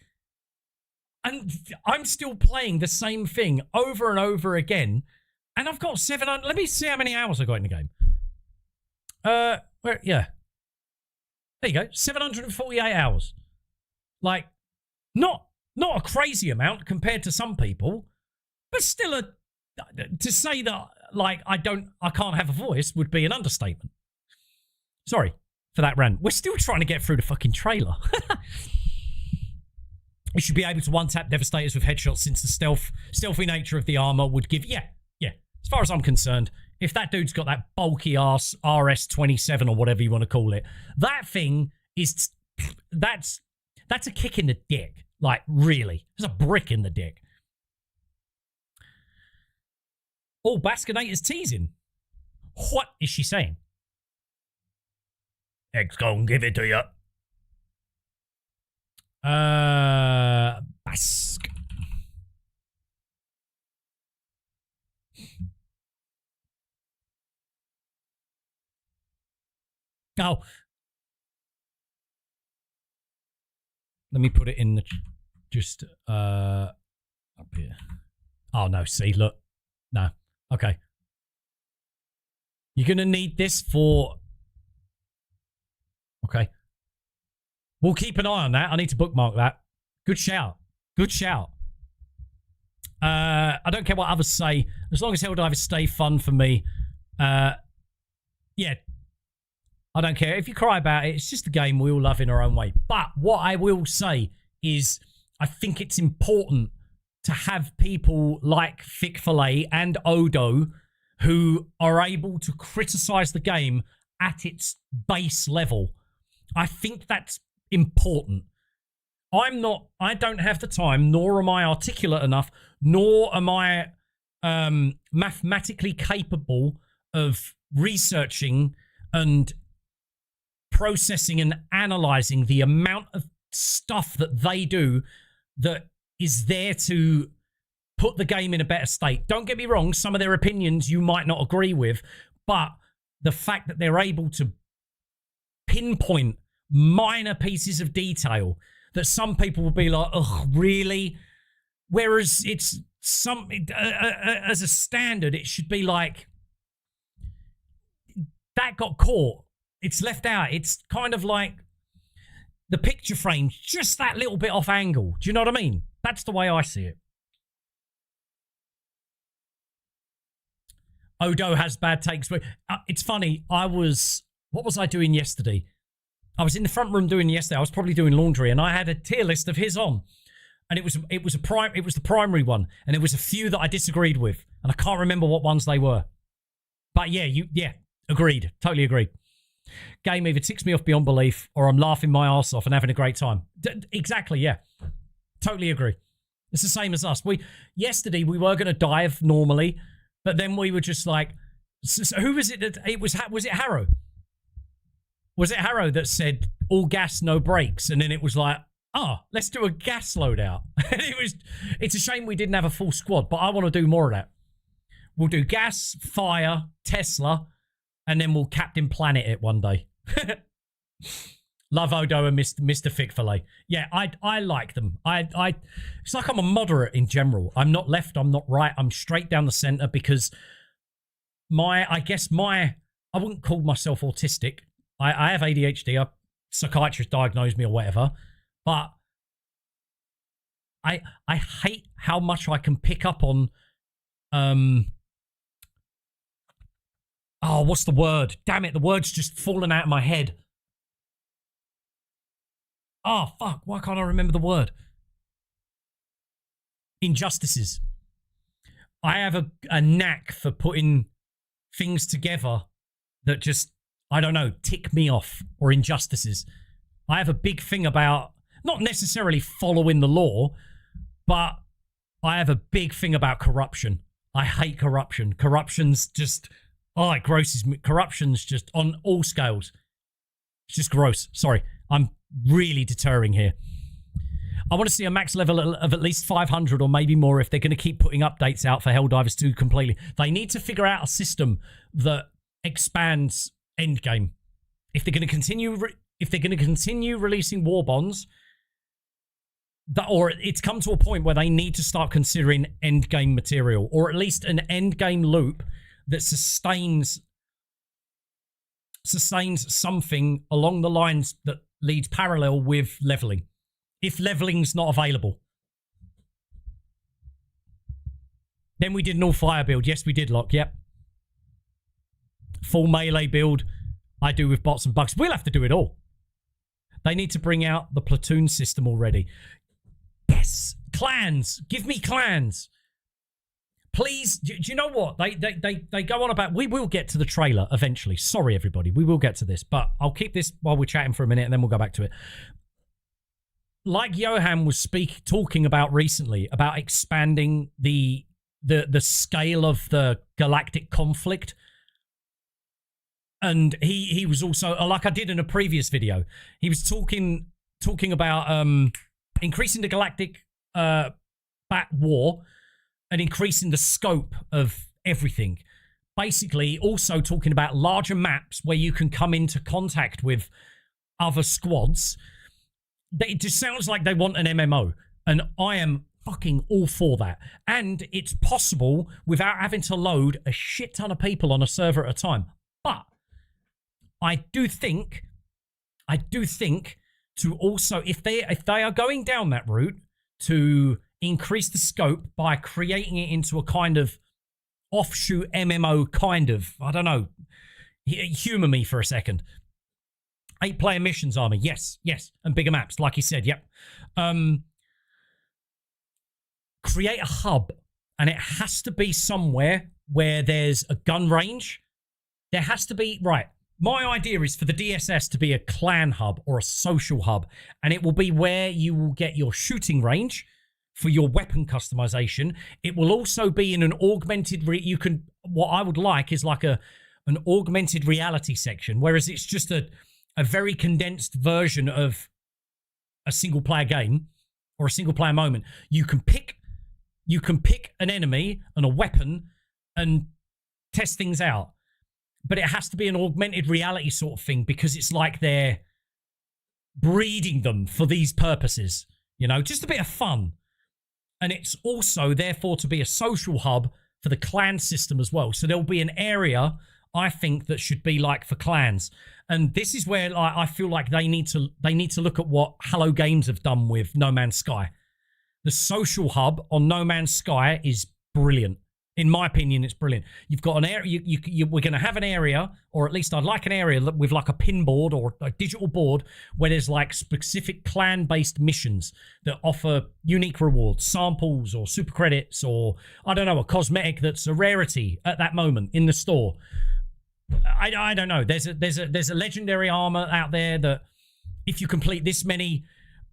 And I'm still playing the same thing over and over again. And I've got 700... Let me see how many hours I got in the game. Yeah. There you go. 748 hours. Like, not a crazy amount compared to some people, but still to say that, like, I can't have a voice would be an understatement. Sorry for that rant. We're still trying to get through the fucking trailer. You should be able to one-tap Devastators with headshots since the stealthy nature of the armor would give... Yeah. As far as I'm concerned, if that dude's got that bulky ass RS-27 or whatever you want to call it, that thing is... That's a kick in the dick. Like, really. There's a brick in the dick. Oh, Baskinator's teasing. What is she saying? X gon' give it to you. Bask. Oh. Let me put it in the... Just, up here. Oh, no, see, look. No. Okay. You're going to need this for... Okay. We'll keep an eye on that. I need to bookmark that. Good shout. Good shout. I don't care what others say. As long as Helldivers stay fun for me. Yeah. I don't care. If you cry about it, it's just a game we all love in our own way. But what I will say is I think it's important to have people like Fick-Fillet and Odo who are able to criticize the game at its base level. I think that's important. I don't have the time, nor am I articulate enough, nor am I mathematically capable of researching and processing and analyzing the amount of stuff that they do that is there to put the game in a better state. Don't get me wrong, some of their opinions you might not agree with, but the fact that they're able to pinpoint minor pieces of detail that some people will be like, ugh, really? Whereas it's as a standard, it should be like, that got caught. It's left out. It's kind of like the picture frame, just that little bit off angle. Do you know what I mean? That's the way I see it. Odo has bad takes. But it's funny. What was I doing yesterday? I was in the front room doing yesterday. I was probably doing laundry, and I had a tier list of his on, and it was the primary one, and there was a few that I disagreed with, and I can't remember what ones they were. But yeah, agreed, totally agreed. Game either ticks me off beyond belief, or I'm laughing my arse off and having a great time. Exactly, yeah, totally agree. It's the same as us. Yesterday we were going to dive normally, but then we were just like, so who was it that it was? Was it Harrow? Was it Harrow that said all gas, no brakes? And then it was like, let's do a gas loadout. And it's a shame we didn't have a full squad, but I want to do more of that. We'll do gas, fire, Tesla, and then we'll Captain Planet it one day. Love Odo and Mr. Fick-Fillet. Yeah, I like them. It's like I'm a moderate in general. I'm not left, I'm not right. I'm straight down the center because I wouldn't call myself autistic. I have ADHD. A psychiatrist diagnosed me or whatever. But I hate how much I can pick up on Oh, what's the word? Damn it, the word's just fallen out of my head. Oh, fuck, why can't I remember the word? Injustices. I have a knack for putting things together that just, I don't know, tick me off, or injustices. I have a big thing about, not necessarily following the law, but I have a big thing about corruption. I hate corruption. Corruption's just, oh, it grosses me. Corruption's just on all scales. It's just gross. Sorry, I'm really deterring here. I want to see a max level of at least 500 or maybe more if they're going to keep putting updates out for Helldivers 2 completely. They need to figure out a system that expands endgame. If they're going to continue, releasing Warbonds, or it's come to a point where they need to start considering endgame material, or at least an endgame loop that sustains something along the lines that leads parallel with leveling. If leveling's not available. Then we did an all-fire build. Yes, we did, Locke. Yep. Full melee build. I do with bots and bugs. We'll have to do it all. They need to bring out the platoon system already. Yes. Clans. Give me clans. Please. Do you know what? They go on about... We will get to the trailer eventually. Sorry, everybody. We will get to this. But I'll keep this while we're chatting for a minute and then we'll go back to it. Like Johan was talking about recently, about expanding the scale of the galactic conflict. And he was also, like I did in a previous video, he was talking about increasing the galactic bat war and increasing the scope of everything. Basically, also talking about larger maps where you can come into contact with other squads. It just sounds like they want an MMO, and I am fucking all for that. And it's possible without having to load a shit ton of people on a server at a time. But I do think to also, if they are going down that route, to increase the scope by creating it into a kind of offshoot MMO kind of, I don't know, humor me for a second. 8-player missions army, yes, and bigger maps, like he said, yep. Create a hub, and it has to be somewhere where there's a gun range. There has to be, right, my idea is for the DSS to be a clan hub or a social hub, and it will be where you will get your shooting range for your weapon customization. It will also be in an augmented, what I would like is like an augmented reality section, whereas it's just a very condensed version of a single player game or a single player moment. You can pick an enemy and a weapon and test things out. But it has to be an augmented reality sort of thing, because it's like they're breeding them for these purposes. You know, just a bit of fun. And it's also, therefore, to be a social hub for the clan system as well. So there'll be an area, I think, that should be like for clans. And this is where I feel like they need to look at what Hello Games have done with No Man's Sky. The social hub on No Man's Sky is brilliant. In my opinion, it's brilliant. You've got an area, we're going to have an area, or at least I'd like an area with like a pin board or a digital board where there's like specific clan-based missions that offer unique rewards, samples or super credits, or I don't know, a cosmetic that's a rarity at that moment in the store. I don't know. There's a legendary armor out there that if you complete this many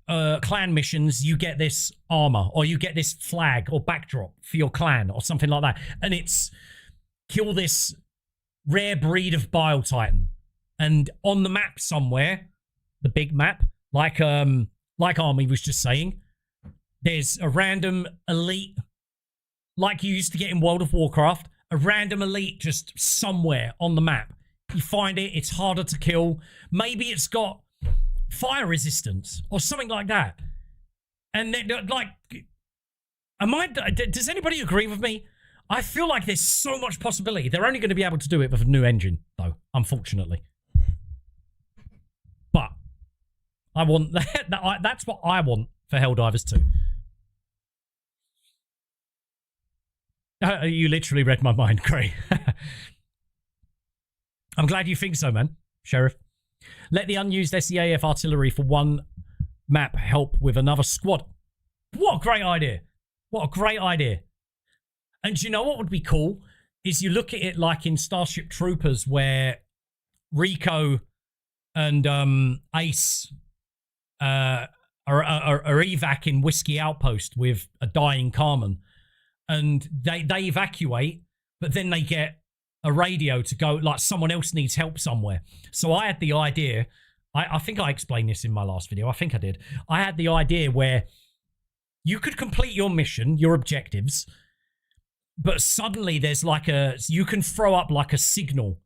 clan missions, you get this armor, or you get this flag or backdrop for your clan or something like that. And it's kill this rare breed of Bile Titan. And on the map somewhere, the big map, like Army was just saying, there's a random elite, like you used to get in World of Warcraft, a random elite just somewhere on the map. You find it, it's harder to kill. Maybe it's got fire resistance or something like that. And then, like, does anybody agree with me? I feel like there's so much possibility. They're only going to be able to do it with a new engine, though, unfortunately. But I want that. That's what I want for Helldivers 2. You literally read my mind, Cray. I'm glad you think so, man, Sheriff. Let the unused SEAF artillery for one map help with another squad. What a great idea. What a great idea. And do you know what would be cool? Is you look at it like in Starship Troopers where Rico and Ace are evac in Whiskey Outpost with a dying Carmen. And they evacuate, but then they get a radio to go, like someone else needs help somewhere. So I had the idea, I think I explained this in my last video. I think I did. I had the idea where you could complete your mission, your objectives, but suddenly there's like you can throw up like a signal,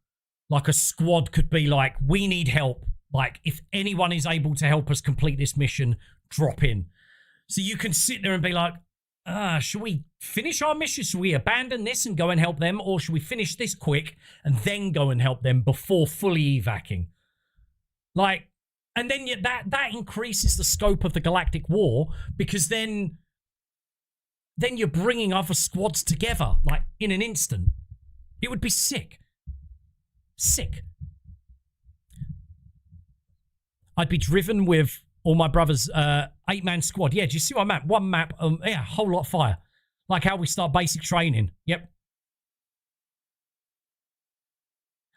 like a squad could be like, we need help. Like if anyone is able to help us complete this mission, drop in. So you can sit there and be like, should we finish our mission? Should we abandon this and go and help them? Or should we finish this quick and then go and help them before fully evacing? Like, and then that increases the scope of the galactic war, because then you're bringing other squads together, like, in an instant. It would be sick. Sick. I'd be driven with all my brothers, 8-man squad. Yeah, do you see what map? One map, yeah, whole lot of fire. Like how we start basic training. Yep.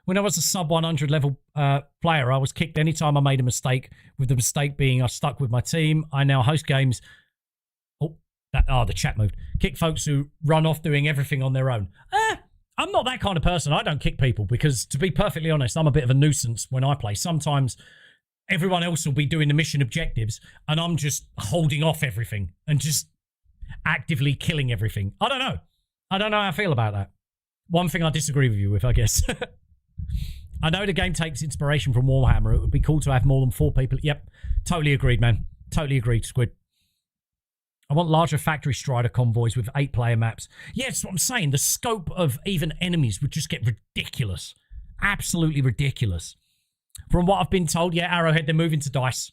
When I was a sub 100 level player, I was kicked anytime I made a mistake, with the mistake being I stuck with my team. I now host games. The chat moved. Kick folks who run off doing everything on their own. I'm not that kind of person. I don't kick people because, to be perfectly honest, I'm a bit of a nuisance when I play. Sometimes everyone else will be doing the mission objectives and I'm just holding off everything and just actively killing everything. I don't know how I feel about that. One thing I disagree with you with, I guess. I know the game takes inspiration from Warhammer. It would be cool to have more than 4 people. Yep, totally agreed, man. Totally agreed, Squid. I want larger factory strider convoys with 8-player maps. Yeah, that's what I'm saying. The scope of even enemies would just get ridiculous. Absolutely ridiculous. From what I've been told, yeah, Arrowhead, they're moving to DICE.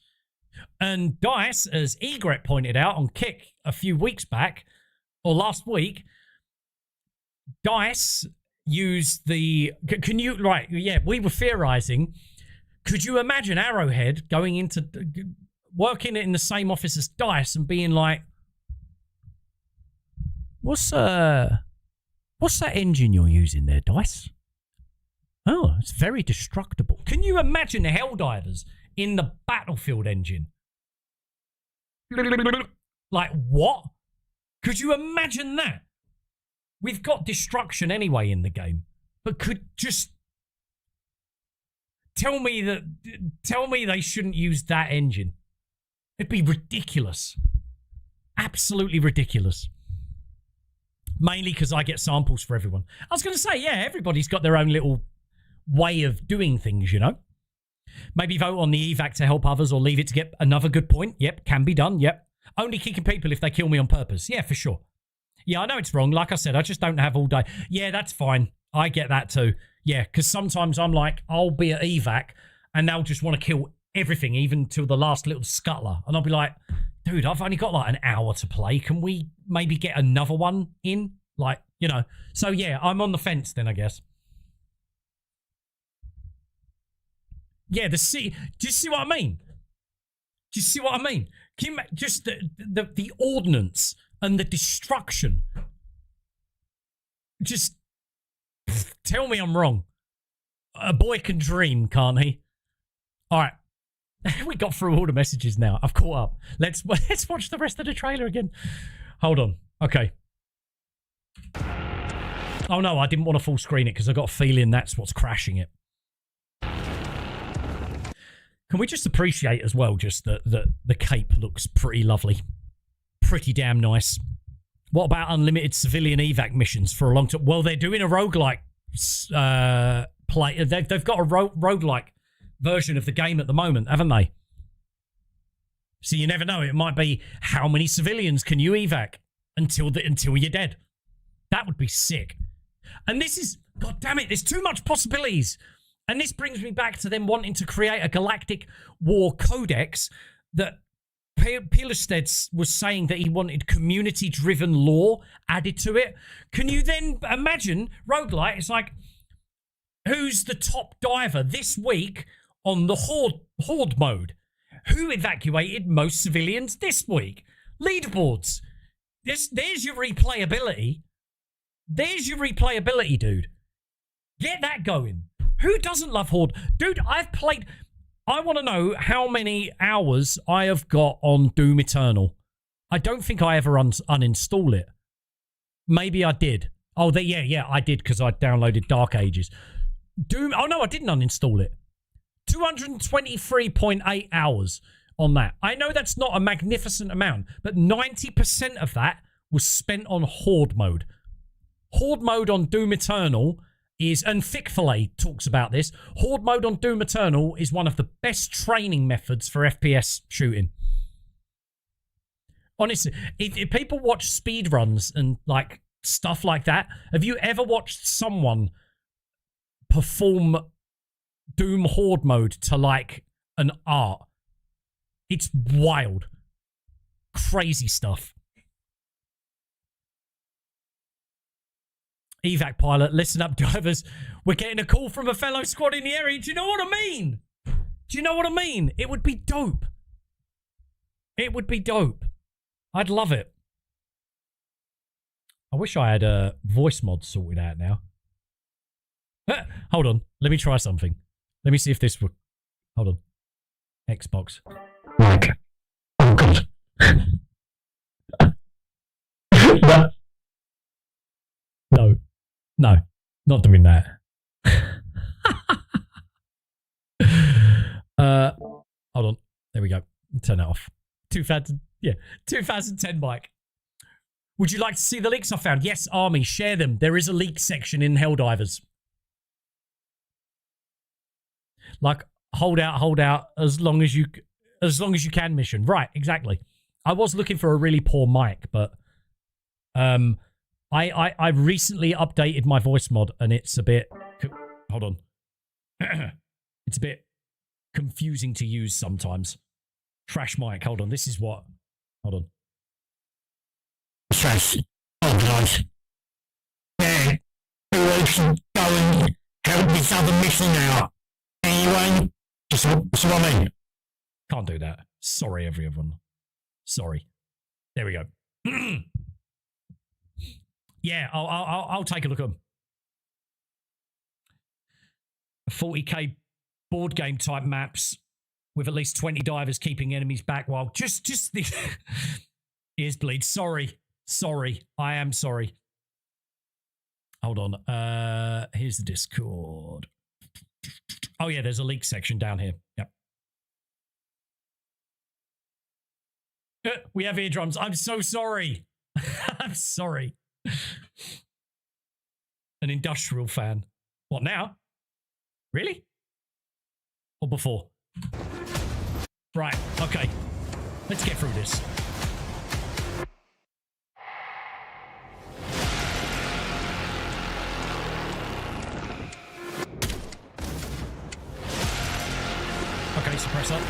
And DICE, as Egret pointed out on Kick a few weeks back, or last week, DICE used the... Can you... Right, yeah, we were theorizing. Could you imagine Arrowhead going into... working in the same office as DICE and being like, What's that engine you're using there, DICE? Oh, it's very destructible. Can you imagine the Helldivers in the Battlefield engine? Like, what? Could you imagine that? We've got destruction anyway in the game. But could just... Tell me they shouldn't use that engine. It'd be ridiculous. Absolutely ridiculous. Mainly because I get samples for everyone. I was going to say, yeah, everybody's got their own little way of doing things, you know? Maybe vote on the evac to help others or leave it to get another good point. Yep, can be done, yep. Only kicking people if they kill me on purpose. Yeah, for sure. Yeah, I know it's wrong. Like I said, I just don't have all day. Yeah, that's fine. I get that too. Yeah, because sometimes I'm like, I'll be at evac and they'll just want to kill everything, even to the last little scuttler. And I'll be like, dude, I've only got like an hour to play. Can we maybe get another one in? Like, you know. So yeah, I'm on the fence then, I guess. Yeah, do you see what I mean? Do you see what I mean? Can you just the ordnance and the destruction? Just tell me I'm wrong. A boy can dream, can't he? All right. We got through all the messages now. I've caught up. Let's watch the rest of the trailer again. Hold on. Okay. Oh no, I didn't want to full screen it because I got a feeling that's what's crashing it. Can we just appreciate as well just that the cape looks pretty lovely. Pretty damn nice. What about unlimited civilian evac missions for a long time? Well, they're doing a roguelike play. They've got a roguelike version of the game at the moment, haven't they? So you never know. It might be how many civilians can you evac until you're dead. That would be sick. And this is, god damn it, there's too much possibilities. And this brings me back to them wanting to create a galactic war codex that Pilestead was saying that he wanted community-driven lore added to it. Can you then imagine roguelite? It's like, who's the top diver this week on the horde mode? Who evacuated most civilians this week? Leaderboards. There's your replayability. There's your replayability, dude. Get that going. Who doesn't love horde? Dude, I've played... I want to know how many hours I have got on Doom Eternal. I don't think I ever uninstall it. Maybe I did. Oh, yeah, I did because I downloaded Dark Ages. Doom... Oh, no, I didn't uninstall it. 223.8 hours on that. I know that's not a magnificent amount, but 90% of that was spent on Horde mode. Horde mode on Doom Eternal is, and Thick-Fillet talks about this, Horde mode on Doom Eternal is one of the best training methods for FPS shooting. Honestly, if people watch speedruns and like stuff like that, have you ever watched someone perform Doom Horde mode to like an art? It's wild. Crazy stuff. Evac pilot, listen up, divers. We're getting a call from a fellow squad in the area. Do you know what I mean? Do you know what I mean? It would be dope. It would be dope. I'd love it. I wish I had a voice mod sorted out now. Hold on. Let me try something. Let me see if this would... Hold on. Xbox. Mike. Oh, God. No. No. Not doing that. Hold on. There we go. Turn that off. 2010 Mike. Would you like to see the leaks I found? Yes, Army. Share them. There is a leak section in Helldivers. Like, hold out as long as you can mission. Right, exactly. I was looking for a really poor mic, but I recently updated my voice mod and it's a bit... Hold on. It's a bit confusing to use sometimes. Trash mic. Hold on. This is what... Hold on. Trash. Oh, God. Yeah. Who else go and help this other mission out? Anyway, that's what I mean. Can't do that. Sorry, everyone. Sorry. There we go. Yeah, I'll take a look at them. 40k board game type maps with at least 20 divers keeping enemies back while just the ears bleed. Sorry. I am sorry. Hold on. Here's the Discord. Oh yeah, there's a leak section down here. Yep. We have eardrums. I'm so sorry. I'm sorry. An industrial fan. What now? Really? Or before? Right, okay. Let's get through this. Okay, suppressor.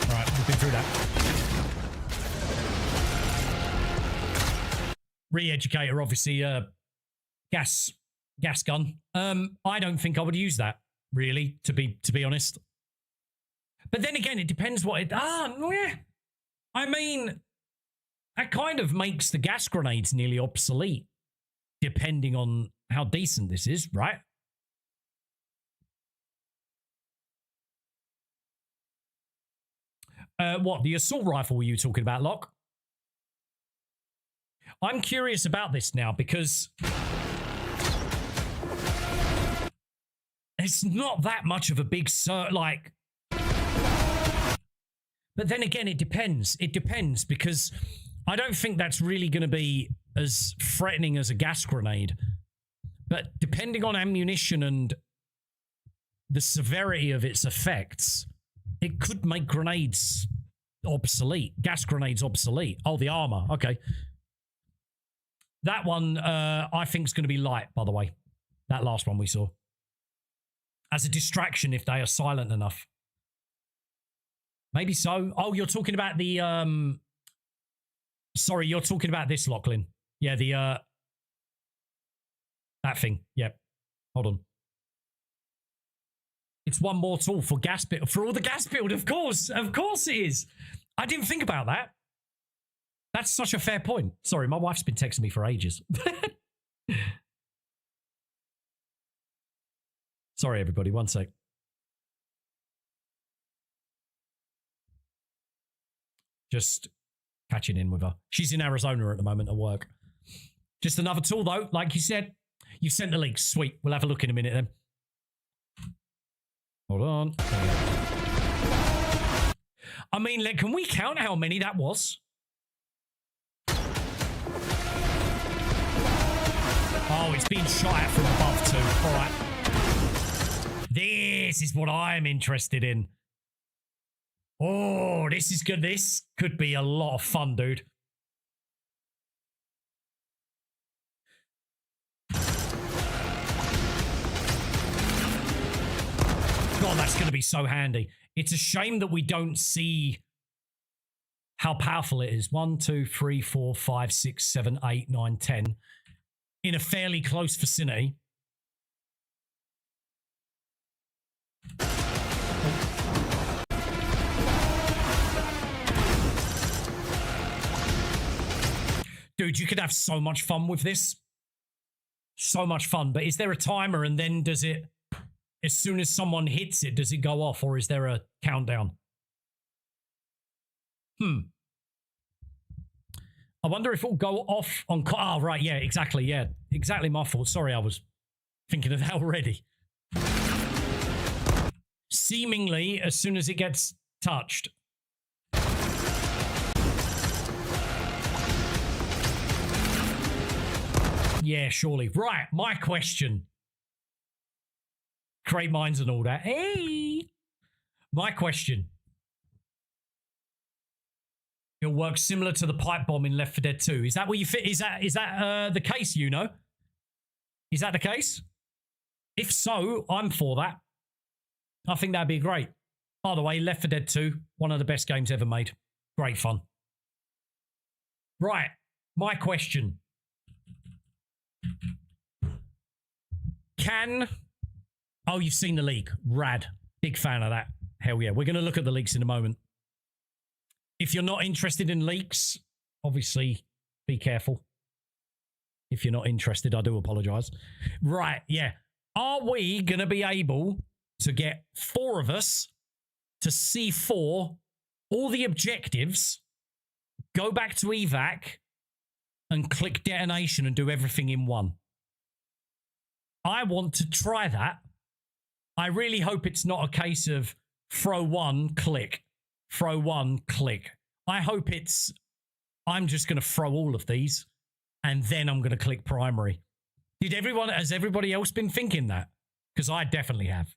Alright, we've been through that. Re-Educator, obviously, gas gun. I don't think I would use that, really, to be honest. But then again, it depends what it... yeah. I mean, that kind of makes the gas grenades nearly obsolete, depending on how decent this is, right? What, the assault rifle were you talking about, Locke? I'm curious about this now because it's not that much of a big like. But then again, it depends. It depends because I don't think that's really going to be as threatening as a gas grenade. But depending on ammunition and the severity of its effects, it could make grenades obsolete. Gas grenades obsolete. Oh, the armor. Okay. That one, I think, is going to be light, by the way. That last one we saw. As a distraction if they are silent enough. Maybe so. Oh, you're talking about the sorry, you're talking about this, Lachlan. Yeah, the that thing. Yep. Hold on. It's one more tool for gas build. For all the gas build, of course. Of course it is. I didn't think about that. That's such a fair point. Sorry, my wife's been texting me for ages. Sorry, everybody. One sec. Just catching in with her. She's in Arizona at the moment at work. Just another tool, though. Like you said, you sent the links. Sweet. We'll have a look in a minute then. Hold on. I mean, can we count how many that was? Oh, it's being shot at from above too. All right. This is what I'm interested in. Oh, this is good. This could be a lot of fun, dude. God, that's going to be so handy. It's a shame that we don't see how powerful it is. 1, 2, 3, 4, 5, 6, 7, 8, 9, 10. In a fairly close vicinity. Dude, you could have so much fun with this. So much fun. But is there a timer and then does it... As soon as someone hits it, does it go off, or is there a countdown? I wonder if it'll go off on... Oh, right, yeah, exactly, yeah. Exactly my fault. Sorry, I was thinking of that already. Seemingly, as soon as it gets touched. Yeah, surely. Right, my question... Great minds and all that. Hey! My question. It'll work similar to the pipe bomb in Left 4 Dead 2. Is that what you fit? Is that the case, you know? Is that the case? If so, I'm for that. I think that'd be great. By the way, Left 4 Dead 2, one of the best games ever made. Great fun. Right. My question. Oh, you've seen the leak. Rad. Big fan of that. Hell yeah. We're going to look at the leaks in a moment. If you're not interested in leaks, obviously be careful. If you're not interested, I do apologize. Right, yeah. Are we going to be able to get 4 of us to C4 all the objectives, go back to evac, and click detonation and do everything in one? I want to try that. I really hope it's not a case of throw one, click. Throw one, click. I hope it's, I'm just going to throw all of these and then I'm going to click primary. Has everybody else been thinking that? Because I definitely have.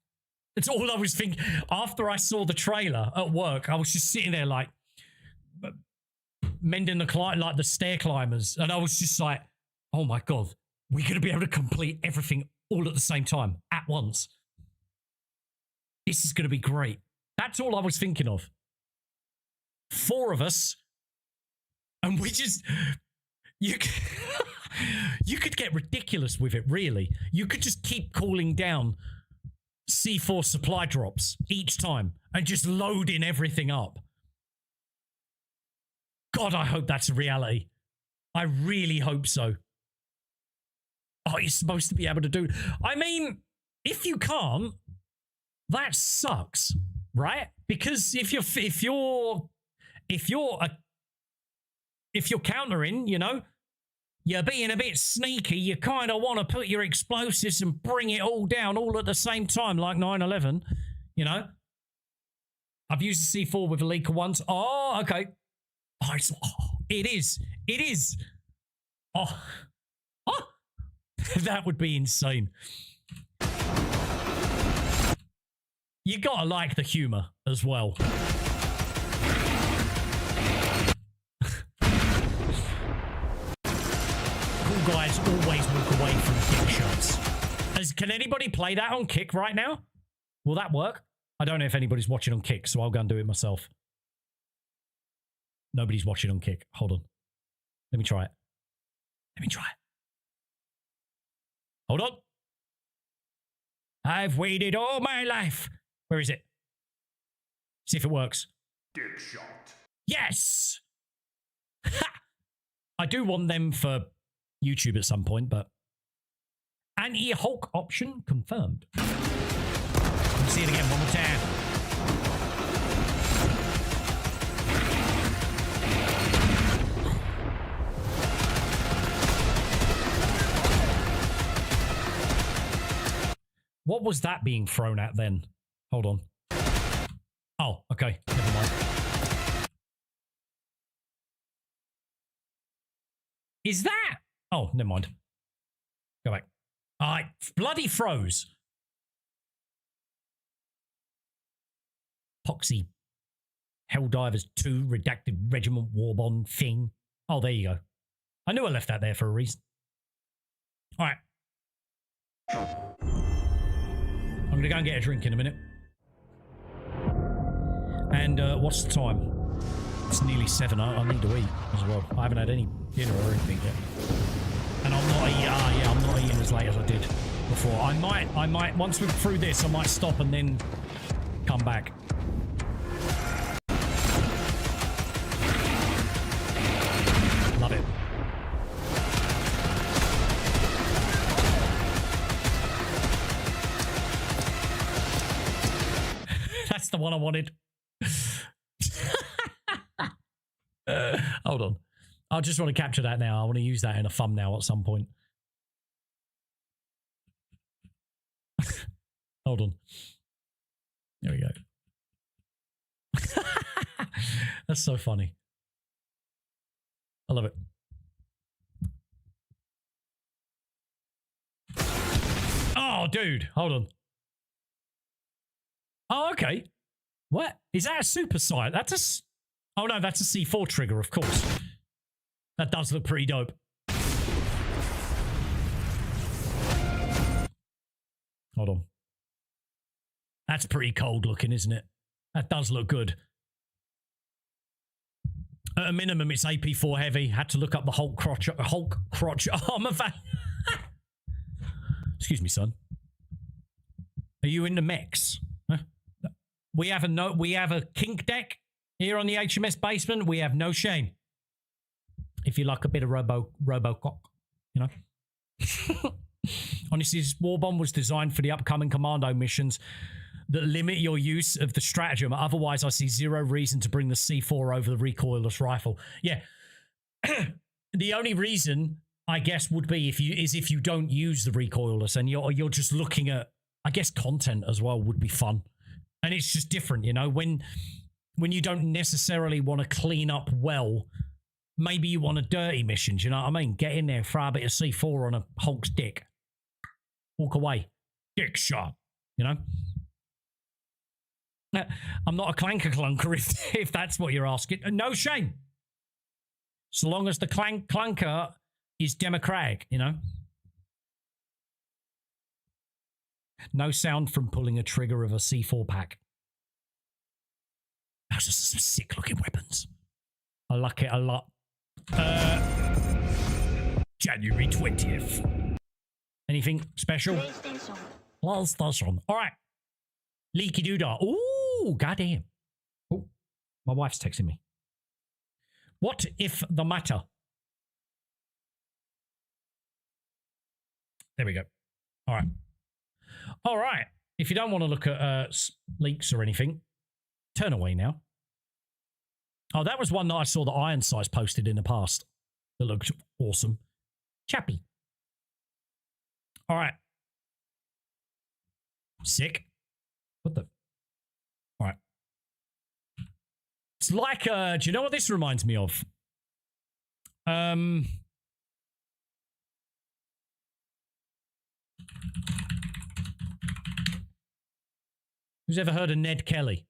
It's all I was thinking. After I saw the trailer at work, I was just sitting there like mending the stair climbers. And I was just like, oh my God, we're going to be able to complete everything all at the same time at once. This is going to be great. That's all I was thinking of. 4 of us. And we just... You could get ridiculous with it, really. You could just keep calling down C4 supply drops each time and just loading everything up. God, I hope that's a reality. I really hope so. Oh, you're supposed to be able to do... I mean, if you can't, that sucks, right? Because if you're countering, you know, you're being a bit sneaky, you kind of want to put your explosives and bring it all down all at the same time, like 9/11, you know? I've used the C4 with a leaker once. Oh, okay. Oh, it is. Oh. That would be insane. You gotta like the humor as well. Cool guys always walk away from kick shots. Can anybody play that on Kick right now? Will that work? I don't know if anybody's watching on Kick, so I'll go and do it myself. Nobody's watching on Kick. Hold on. Let me try it. Let me try it. Hold on. I've waited all my life. Where is it? See if it works. Dick shot. Yes! Ha! I do want them for YouTube at some point, but... Anti-Hulk option confirmed. Let's see it again one more time. What was that being thrown at then? Hold on. Oh, okay. Never mind. Is that? Oh, never mind. Go back. I bloody froze. Poxy. Helldivers 2 Redacted Regiment Warbond thing. Oh, there you go. I knew I left that there for a reason. All right. I'm going to go and get a drink in a minute. And what's the time? It's nearly 7. I need to eat as well. I haven't had any dinner or anything yet. And I'm not eating, I'm not eating as late as I did before. I might, once we're through this, I might stop and then come back. Love it. That's the one I wanted. Hold on. I just want to capture that now. I want to use that in a thumbnail at some point. Hold on. There we go. That's so funny. I love it. Oh, dude. Hold on. Oh, okay. What? Is that a super sight? That's a... Oh, no, that's a C4 trigger, of course. That does look pretty dope. Hold on. That's pretty cold looking, isn't it? That does look good. At a minimum, it's AP4 heavy. Had to look up the Hulk crotch armor van. Excuse me, son. Are you into mechs? Huh? We have a kink deck here on the HMS Basement. We have no shame. If you like a bit of Robocock, you know. Honestly, this Warbond was designed for the upcoming commando missions that limit your use of the stratagem. Otherwise, I see zero reason to bring the C4 over the recoilless rifle. Yeah. The only reason, I guess, would be if you don't use the recoilless and you're just looking at, I guess, content as well would be fun. And it's just different, you know, when you don't necessarily want to clean up well. Maybe you want a dirty mission, do you know what I mean? Get in there, throw a bit of C4 on a Hulk's dick. Walk away. Dick shot, you know? I'm not a clanker clunker if that's what you're asking. No shame. So long as the clunker is democratic, you know? No sound from pulling a trigger of a C4 pack. Those are some sick looking weapons. I like it a lot. January 20th. Anything special? PlayStation. All right. Leaky doodah. Ooh, goddamn. Oh, my wife's texting me. What if the matter? There we go. All right. All right. If you don't want to look at leaks or anything, turn away now. Oh, that was one that I saw that Iron Sights posted in the past. That looked awesome. Chappy. All right. Sick. What the? All right. It's like, do you know what this reminds me of? Who's ever heard of Ned Kelly?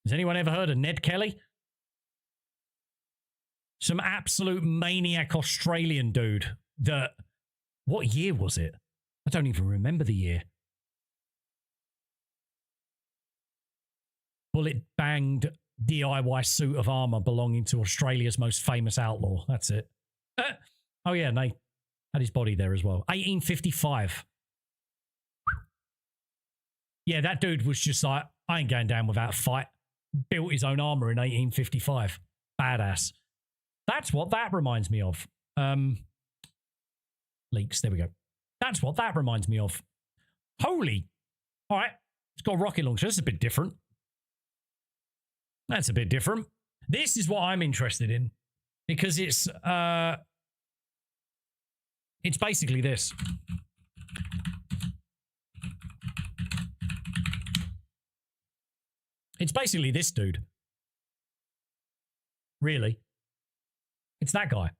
Has anyone ever heard of Ned Kelly? Some absolute maniac Australian dude that... What year was it? I don't even remember the year. bullet-banged DIY suit of armor belonging to Australia's most famous outlaw. That's it. Oh, yeah, and they had his body there as well. 1855. Yeah, that dude was just like, I ain't going down without a fight. Built his own armor in 1855. Badass. That's what that reminds me of. Leaks, there we go. That's what that reminds me of. Holy. All right, it's got a rocket launcher. That's a bit different. That's a bit different. This is what I'm interested in because it's basically this. It's basically this dude. Really. It's that guy.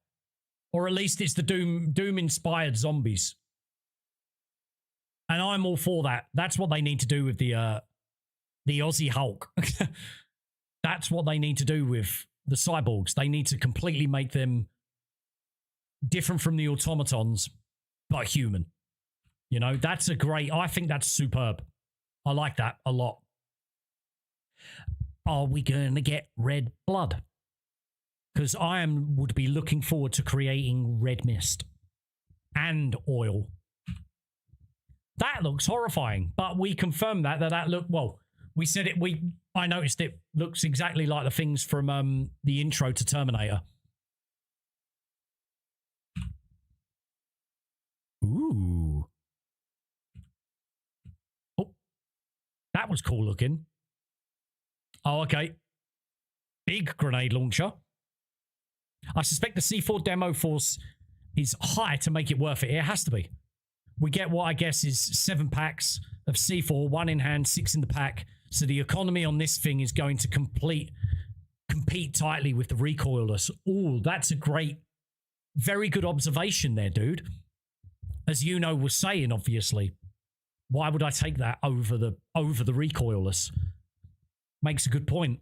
Or at least it's the Doom-inspired zombies. And I'm all for that. That's what they need to do with the Aussie Hulk. That's what they need to do with the cyborgs. They need to completely make them different from the automatons, but human. You know, that's I think that's superb. I like that a lot. Are we going to get red blood? Because I would be looking forward to creating red mist and oil. That looks horrifying, but we confirmed that looked, well, we said it, I noticed it looks exactly like the things from the intro to Terminator. Ooh. Oh, that was cool looking. Oh, okay. Big grenade launcher. I suspect the C4 demo force is high to make it worth it. It has to be. We get what I guess is 7 packs of C4, 1 in hand, 6 in the pack. So the economy on this thing is going to compete tightly with the recoilless. Ooh, that's a great, very good observation there, dude. As you know, was saying, obviously, why would I take that over the recoilless? Makes a good point.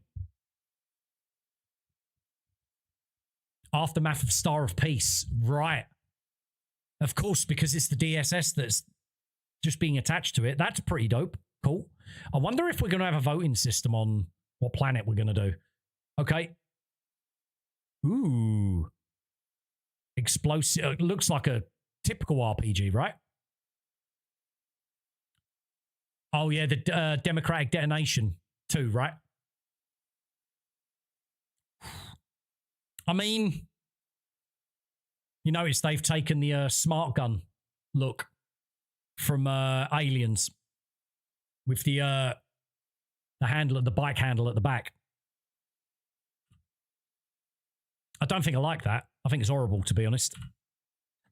Aftermath of Star of Peace, right? Of course, because it's the DSS that's just being attached to it. That's pretty dope. Cool. I wonder if we're going to have a voting system on what planet we're going to do. Okay. Ooh. Explosive. Looks like a typical RPG, right? Oh, yeah, the Democratic Detonation too, right? I mean, you notice they've taken the smart gun look from Aliens with the handle, the bike handle at the back. I don't think I like that. I think it's horrible, to be honest.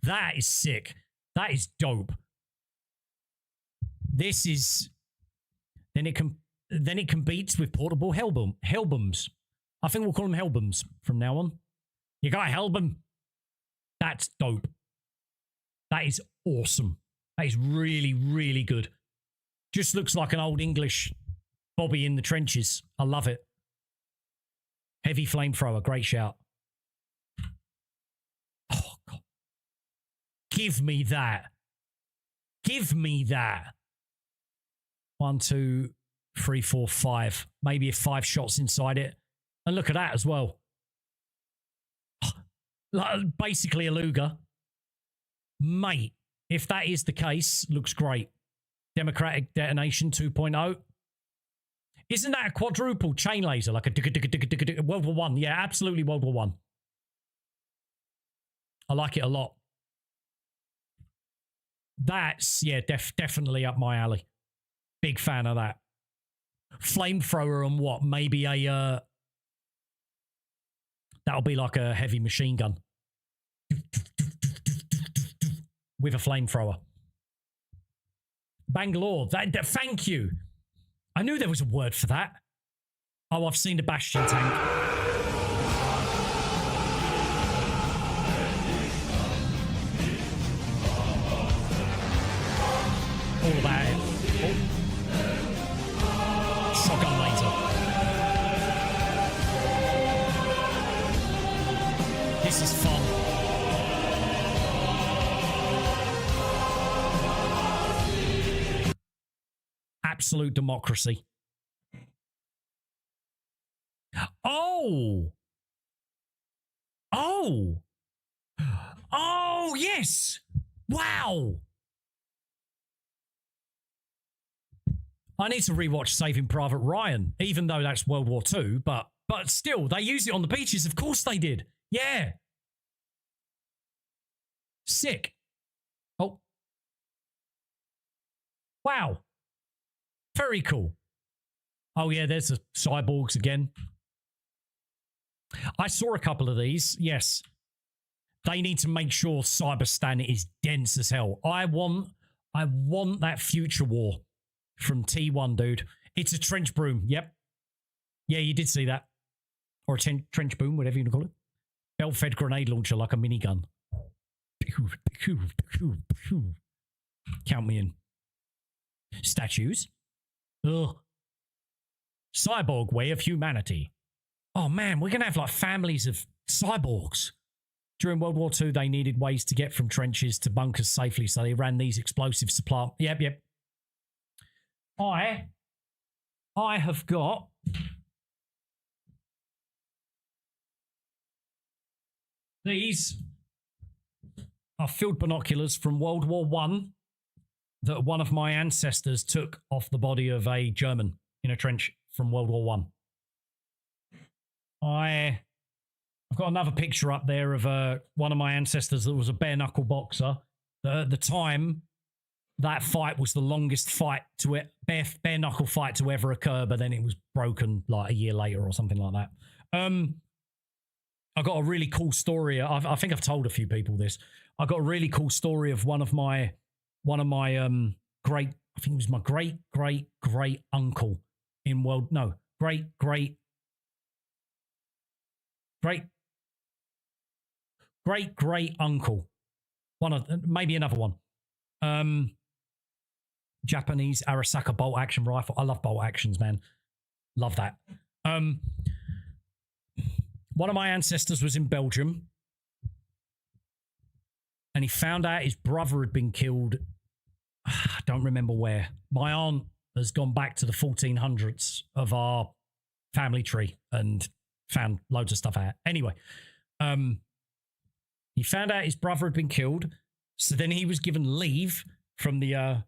That is sick. That is dope. This is then it competes with portable hellbombs. I think we'll call them hellbombs from now on. You got a hellbomb? That's dope. That is awesome. That is really, really good. Just looks like an old English Bobby in the trenches. I love it. Heavy flamethrower. Great shout. Oh, God. Give me that. Give me that. 1, 2, 3, 4, 5. Maybe 5 shots inside it. And look at that as well. Basically a Luger. Mate, if that is the case, looks great. Democratic Detonation 2.0. Isn't that a quadruple chain laser? Like a World War I. Yeah, absolutely World War I. I like it a lot. That's, yeah, definitely up my alley. Big fan of that. Flamethrower and what? Maybe a... that'll be like a heavy machine gun. With a flamethrower. Bangalore. Thank you. I knew there was a word for that. Oh, I've seen the Bastion tank. All about it. Oh. Shotgun laser. This is fun. Absolute democracy. Oh! Oh! Oh, yes! Wow! I need to rewatch Saving Private Ryan, even though that's World War II, but still, they used it on the beaches. Of course they did. Yeah. Sick. Oh. Wow. Very cool. Oh, yeah, there's the cyborgs again. I saw a couple of these, yes. They need to make sure Cyberstan is dense as hell. I want that future war from T1, dude. It's a trench broom, yep. Yeah, you did see that. Or a trench boom, whatever you want to call it. Belt-fed grenade launcher like a minigun. Count me in. Statues. Ugh. Cyborg way of humanity. Oh man, we're going to have like families of cyborgs. During World War II, they needed ways to get from trenches to bunkers safely, so they ran these explosives to plant. Yep. I have got these are field binoculars from World War I that one of my ancestors took off the body of a German in a trench from World War I. I've got another picture up there of one of my ancestors that was a bare-knuckle boxer. At the time, that fight was the longest fight to bare-knuckle fight to ever occur, but then it was broken like a year later or something like that. I got a really cool story. I think I've told a few people this. I got a really cool story of one of my great, I think it was my great uncle in great uncle. Maybe another one. Japanese Arisaka bolt action rifle. I love bolt actions, man. Love that. One of my ancestors was in Belgium, and he found out his brother had been killed. I don't remember where. My aunt has gone back to the 1400s of our family tree and found loads of stuff out. Anyway, he found out his brother had been killed, so then he was given leave from the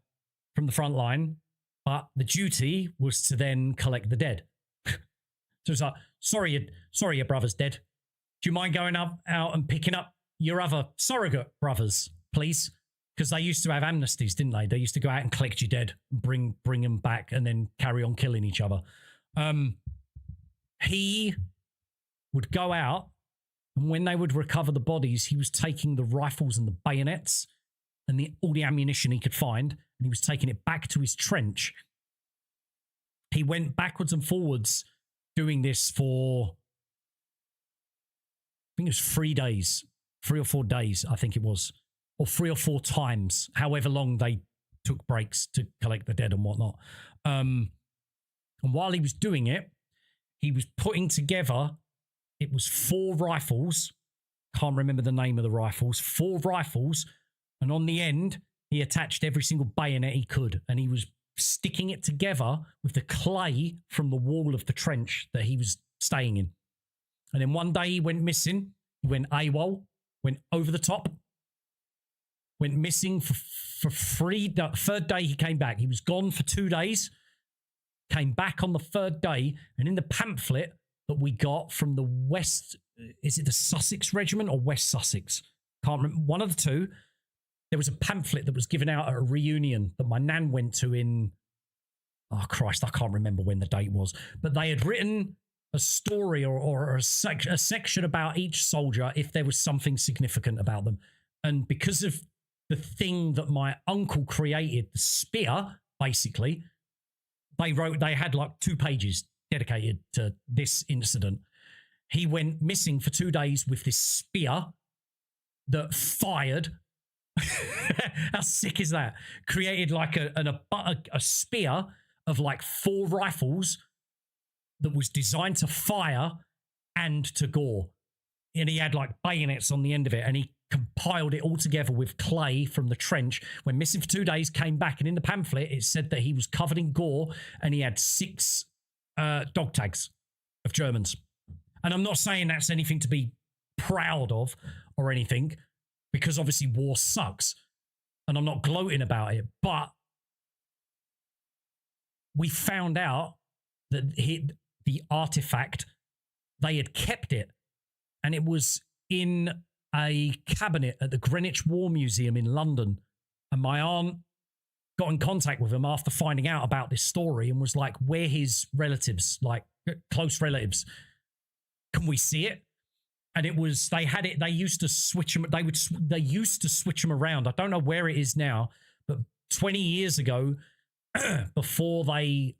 front line, but the duty was to then collect the dead. So it's like, sorry, your brother's dead. Do you mind going out and picking up your other surrogate brothers, please? Because they used to have amnesties, didn't they? They used to go out and collect your dead, bring them back, and then carry on killing each other. He would go out, and when they would recover the bodies, he was taking the rifles and the bayonets and all the ammunition he could find, and he was taking it back to his trench. He went backwards and forwards doing this for, I think it was 3 days, 3 or 4 days, I think it was, or 3 or 4 times, however long they took breaks to collect the dead and whatnot. And while he was doing it, he was putting together, it was 4 rifles, can't remember the name of the rifles, 4 rifles, and on the end, he attached every single bayonet he could, and he was sticking it together with the clay from the wall of the trench that he was staying in. And then one day he went missing. He went AWOL, went over the top, went missing for 3 days. Third day he came back. He was gone for 2 days, came back on the 3rd day, and in the pamphlet that we got from the West, is it the Sussex Regiment or West Sussex? Can't remember, one of the two. There was a pamphlet that was given out at a reunion that my nan went to in, oh Christ, I can't remember when the date was, but they had written a story or a section about each soldier if there was something significant about them. And because of the thing that my uncle created, the spear, basically, they had like 2 pages dedicated to this incident. He went missing for 2 days with this spear that fired. How sick is that? Created like a spear of like 4 rifles that was designed to fire and to gore. And he had like bayonets on the end of it, and he compiled it all together with clay from the trench. Went missing for 2 days, came back, and in the pamphlet it said that he was covered in gore and he had 6 dog tags of Germans. And I'm not saying that's anything to be proud of or anything, because obviously war sucks. And I'm not gloating about it. But we found out that the artifact, they had kept it. And it was in a cabinet at the Greenwich War Museum in London. And my aunt got in contact with him after finding out about this story and was like, we're his relatives, like close relatives. Can we see it? And it was, they had it, they used to switch them, they used to switch them around. I don't know where it is now, but 20 years ago, before they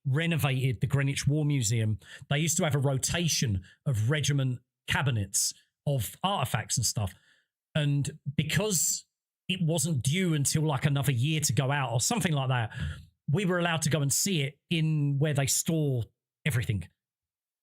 renovated the Greenwich War Museum, they used to have a rotation of regiment cabinets of artifacts and stuff. And because it wasn't due until like another year to go out or something like that, we were allowed to go and see it in where they store everything.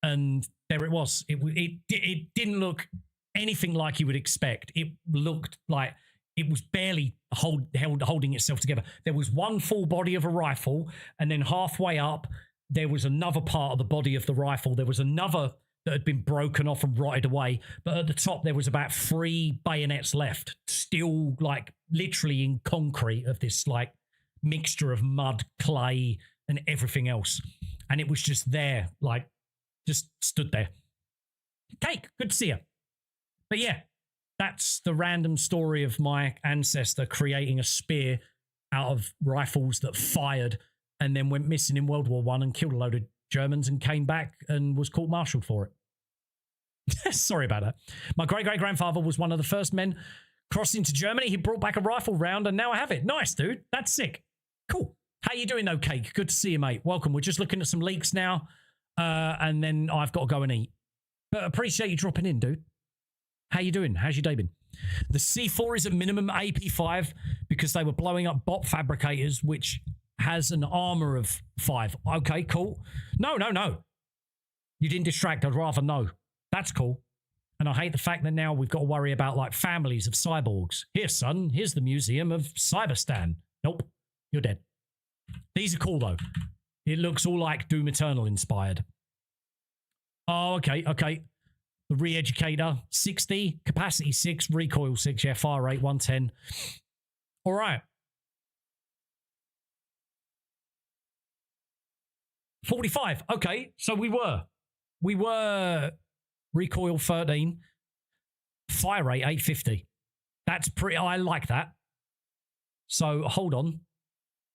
And there it was. It didn't look anything like you would expect. It looked like it was barely holding itself together. There was one full body of a rifle, and then halfway up, there was another part of the body of the rifle. There was another that had been broken off and rotted away. But at the top, there was about 3 bayonets left, still like literally in concrete of this like mixture of mud, clay, and everything else. And it was just there, like just stood there. Cake, good to see you. But yeah, that's the random story of my ancestor creating a spear out of rifles that fired and then went missing in World War I and killed a load of Germans and came back and was court-martialed for it. Sorry about that. My great-great-grandfather was one of the first men crossing to Germany. He brought back a rifle round and now I have it. Nice, dude. That's sick. Cool. How you doing though, Cake? Good to see you, mate. Welcome. We're just looking at some leaks now and then I've got to go and eat. But appreciate you dropping in, dude. How you doing? How's your day been? The C4 is at minimum AP5 because they were blowing up bot fabricators, which has an armor of 5. Okay, cool. No. You didn't distract. I'd rather know. That's cool. And I hate the fact that now we've got to worry about like families of cyborgs. Here, son, here's the Museum of Cyberstan. Nope, you're dead. These are cool, though. It looks all like Doom Eternal inspired. Oh, okay. The Re-Educator, 60, capacity 6, recoil 6, yeah, fire rate 110. All right. 45, okay, so we were recoil 13, fire rate 850. That's pretty, I like that. So hold on.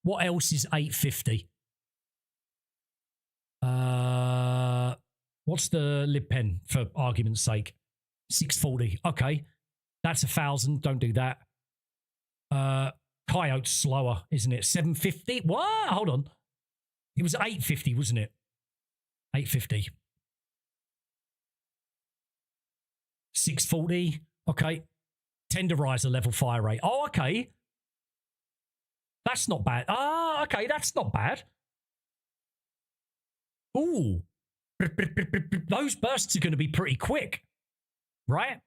What else is 850? What's the lib pen for argument's sake? 640. Okay. That's 1,000. Don't do that. Coyote's slower, isn't it? 750? What? Hold on. It was 850, wasn't it? 850. 640. Okay. Tenderizer level fire rate. Oh, okay. That's not bad. Ah, okay. That's not bad. Ooh. Those bursts are going to be pretty quick, right?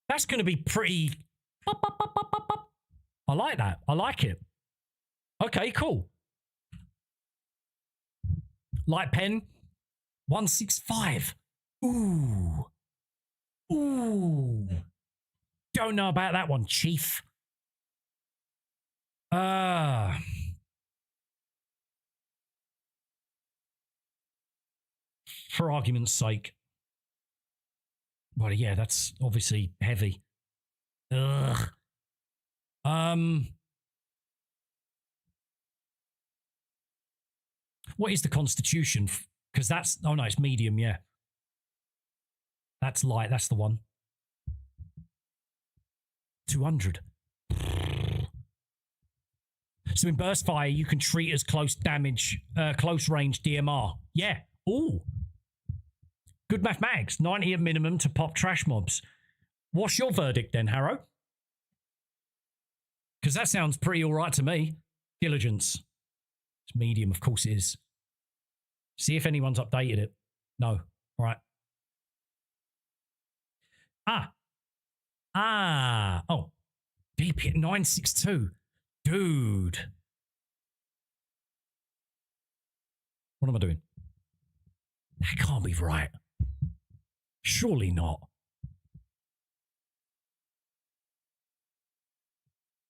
That's going to be pretty... I like that. I like it. Okay, cool. Light pen, 165. Ooh. Don't know about that one, Chief. For argument's sake. Well, yeah, that's obviously heavy. Ugh. What is the Constitution? Because that's... Oh, no, it's medium, yeah. That's light. That's the one. 200. So in burst fire, you can treat as close damage, close range DMR. Yeah. Ooh. Good mathematics. 90 at minimum to pop trash mobs. What's your verdict then, Harrow? Because that sounds pretty all right to me. Diligence. It's medium, of course it is. See if anyone's updated it. No. All right. Oh. DP at 962. Dude. What am I doing? That can't be right. Surely not.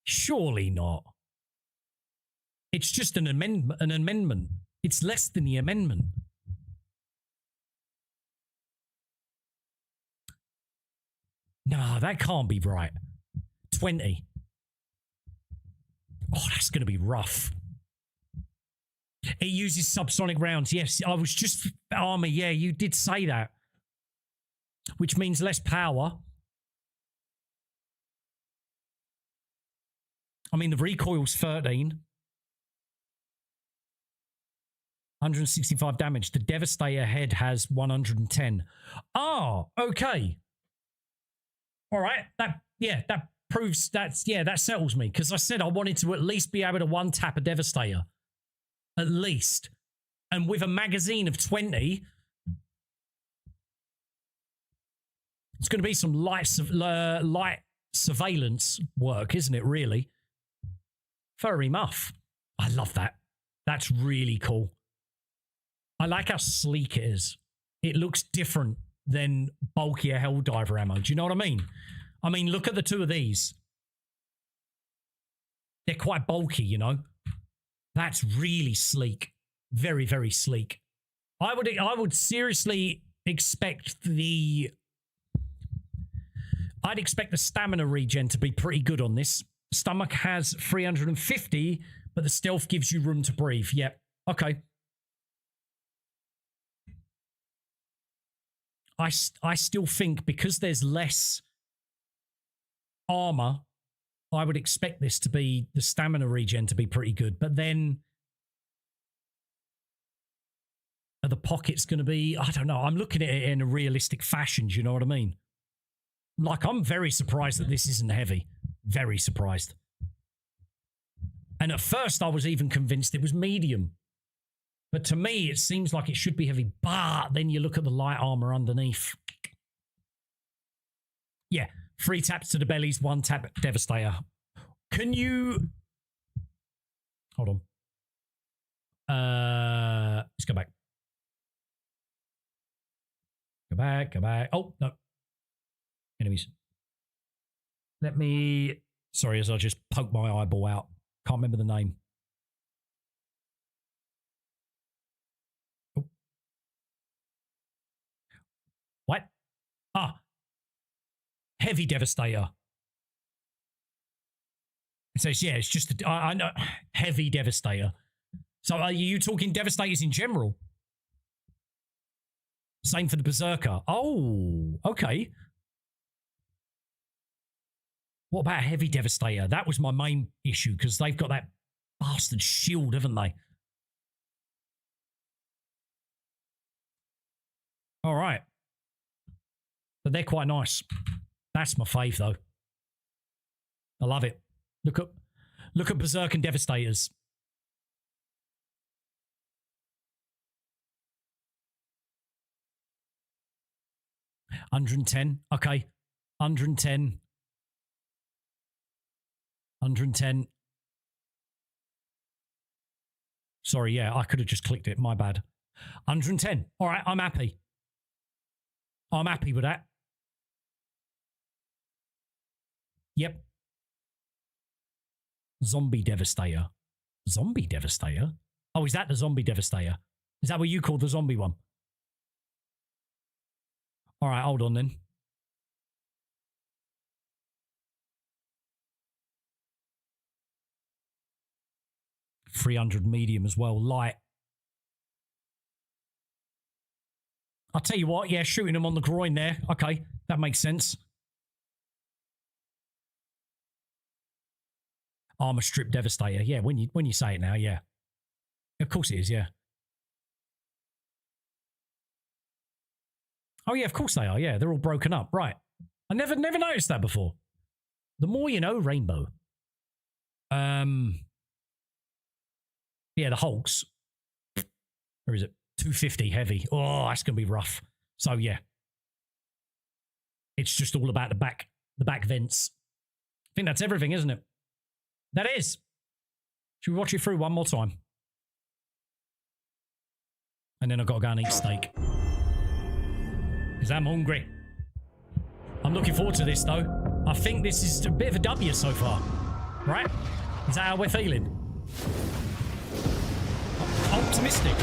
Surely not. It's just an amendment. It's less than the amendment. No, that can't be right. 20. Oh, that's going to be rough. It uses subsonic rounds. Yes, I was just... Army, yeah, you did say that. Which means less power. I mean, the recoil's 13. 165 damage. The Devastator head has 110. Ah, okay. All right. That proves that settles me. Because I said I wanted to at least be able to one-tap a Devastator. At least. And with a magazine of 20, it's going to be some light surveillance work, isn't it, really? Furry muff. I love that. That's really cool. I like how sleek it is. It looks different than bulkier Helldiver ammo. Do you know what I mean? I mean, look at the two of these. They're quite bulky, you know? That's really sleek. Very, very sleek. I would seriously expect I'd expect the stamina regen to be pretty good on this. Stomach has 350, but the stealth gives you room to breathe. Yep. Okay. I still think because there's less armor, I would expect this to be, the stamina regen to be pretty good. But then are the pockets going to be, I don't know. I'm looking at it in a realistic fashion. Do you know what I mean? Like, I'm very surprised that this isn't heavy. Very surprised. And at first I was even convinced it was medium. But to me, it seems like it should be heavy. But then you look at the light armor underneath. Yeah. 3 taps to the bellies, 1 tap Devastator. Can you... Hold on. Let's go back. Go back, go back. Oh, no. Enemies. Let me... Sorry, as I just poked my eyeball out. Can't remember the name. Oh. What? Ah. Heavy Devastator. It says, yeah, it's just... I know. Heavy Devastator. So are you talking Devastators in general? Same for the Berserker. Oh, okay. What about Heavy Devastator? That was my main issue, because they've got that bastard shield, haven't they? All right. But they're quite nice. That's my fave, though. I love it. Look at Berserk and Devastators. $110. Okay. $110. $110. Sorry, yeah, I could have just clicked it. My bad. $110. All right, I'm happy. I'm happy with that. Yep. Zombie Devastator. Zombie Devastator? Oh, is that the Zombie Devastator? Is that what you call the zombie one? All right, hold on then. $300 medium as well, light. I'll tell you what, yeah, shooting them on the groin there. Okay, that makes sense. Armor strip Devastator. Yeah, when you say it now, yeah. Of course it is, yeah. Oh yeah, of course they are, yeah. They're all broken up. Right. I never noticed that before. The more you know, Rainbow. Yeah, the Hulks. Where is it? 250 heavy. Oh, that's going to be rough. So, yeah. It's just all about the back vents. I think that's everything, isn't it? That is. Should we watch it through one more time? And then I've got to go and eat steak. Because I'm hungry. I'm looking forward to this, though. I think this is a bit of a W so far. Right? Is that how we're feeling? Optimistic.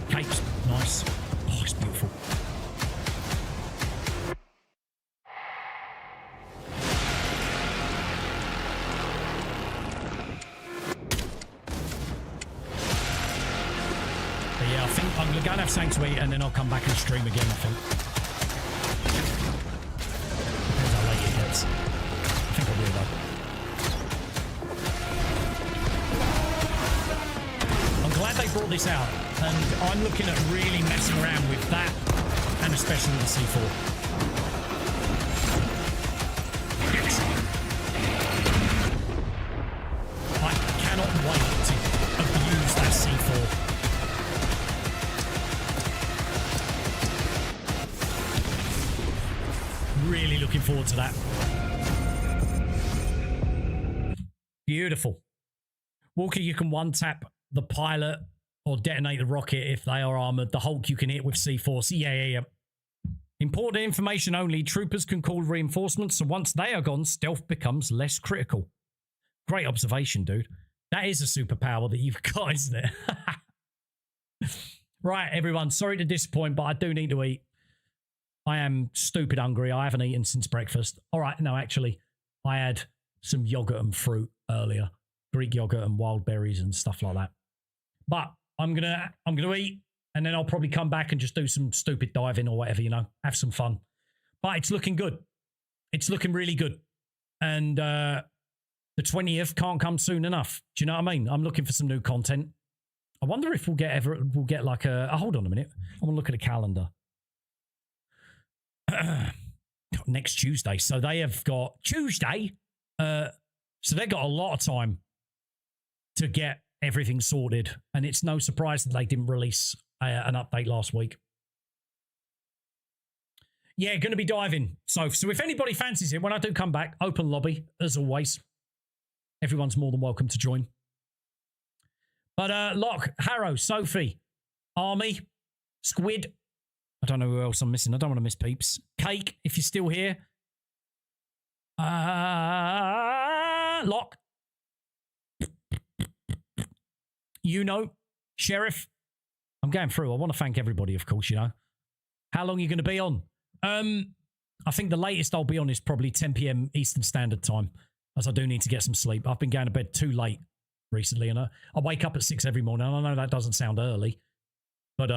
Capes. Nice. Oh, it's beautiful. But yeah, I think I'm going to have something to eat and then I'll come back and stream again, I think. Depends how late it gets. I think I will, though. I'm glad they brought this out, and I'm looking at really messing around with that, and especially the C4. I cannot wait to abuse that C4. Really looking forward to that. Beautiful. Walker, you can one-tap the pilot or detonate the rocket if they are armored. The Hulk you can hit with C4. Yeah. Important information only. Troopers can call reinforcements, so once they are gone, stealth becomes less critical. Great observation, dude. That is a superpower that you've got, isn't it? Right, everyone. Sorry to disappoint, but I do need to eat. I am stupid hungry. I haven't eaten since breakfast. All right, no, actually, I had some yogurt and fruit earlier. Greek yogurt and wild berries and stuff like that. But I'm gonna eat, and then I'll probably come back and just do some stupid diving or whatever, you know, have some fun. But it's looking good. It's looking really good. And the 20th can't come soon enough. Do you know what I mean? I'm looking for some new content. I wonder if we'll get like a hold on a minute. I want to look at the calendar. Next Tuesday. So they have got Tuesday. So they've got a lot of time to get everything sorted. And it's no surprise that they didn't release an update last week. Yeah, going to be diving. So if anybody fancies it, when I do come back, open lobby, as always. Everyone's more than welcome to join. But Locke, Harrow, Sophie, Army, Squid. I don't know who else I'm missing. I don't want to miss peeps. Cake, if you're still here. Locke. You know. Sheriff. I'm going through. I want to thank everybody, of course, you know. How long are you going to be on? I think the latest I'll be on is probably 10 p.m. Eastern Standard Time, as I do need to get some sleep. I've been going to bed too late recently, and I wake up at 6 every morning. I know that doesn't sound early, but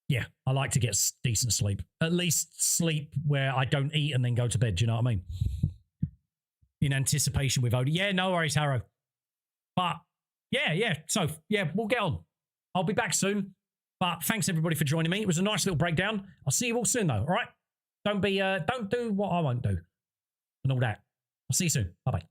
yeah, I like to get decent sleep. At least sleep where I don't eat and then go to bed. Do you know what I mean? In anticipation with Odie. Yeah, no worries, Harrow. But yeah. So yeah, we'll get on. I'll be back soon. But thanks everybody for joining me. It was a nice little breakdown. I'll see you all soon though. All right. Don't do what I won't do and all that. I'll see you soon. Bye bye.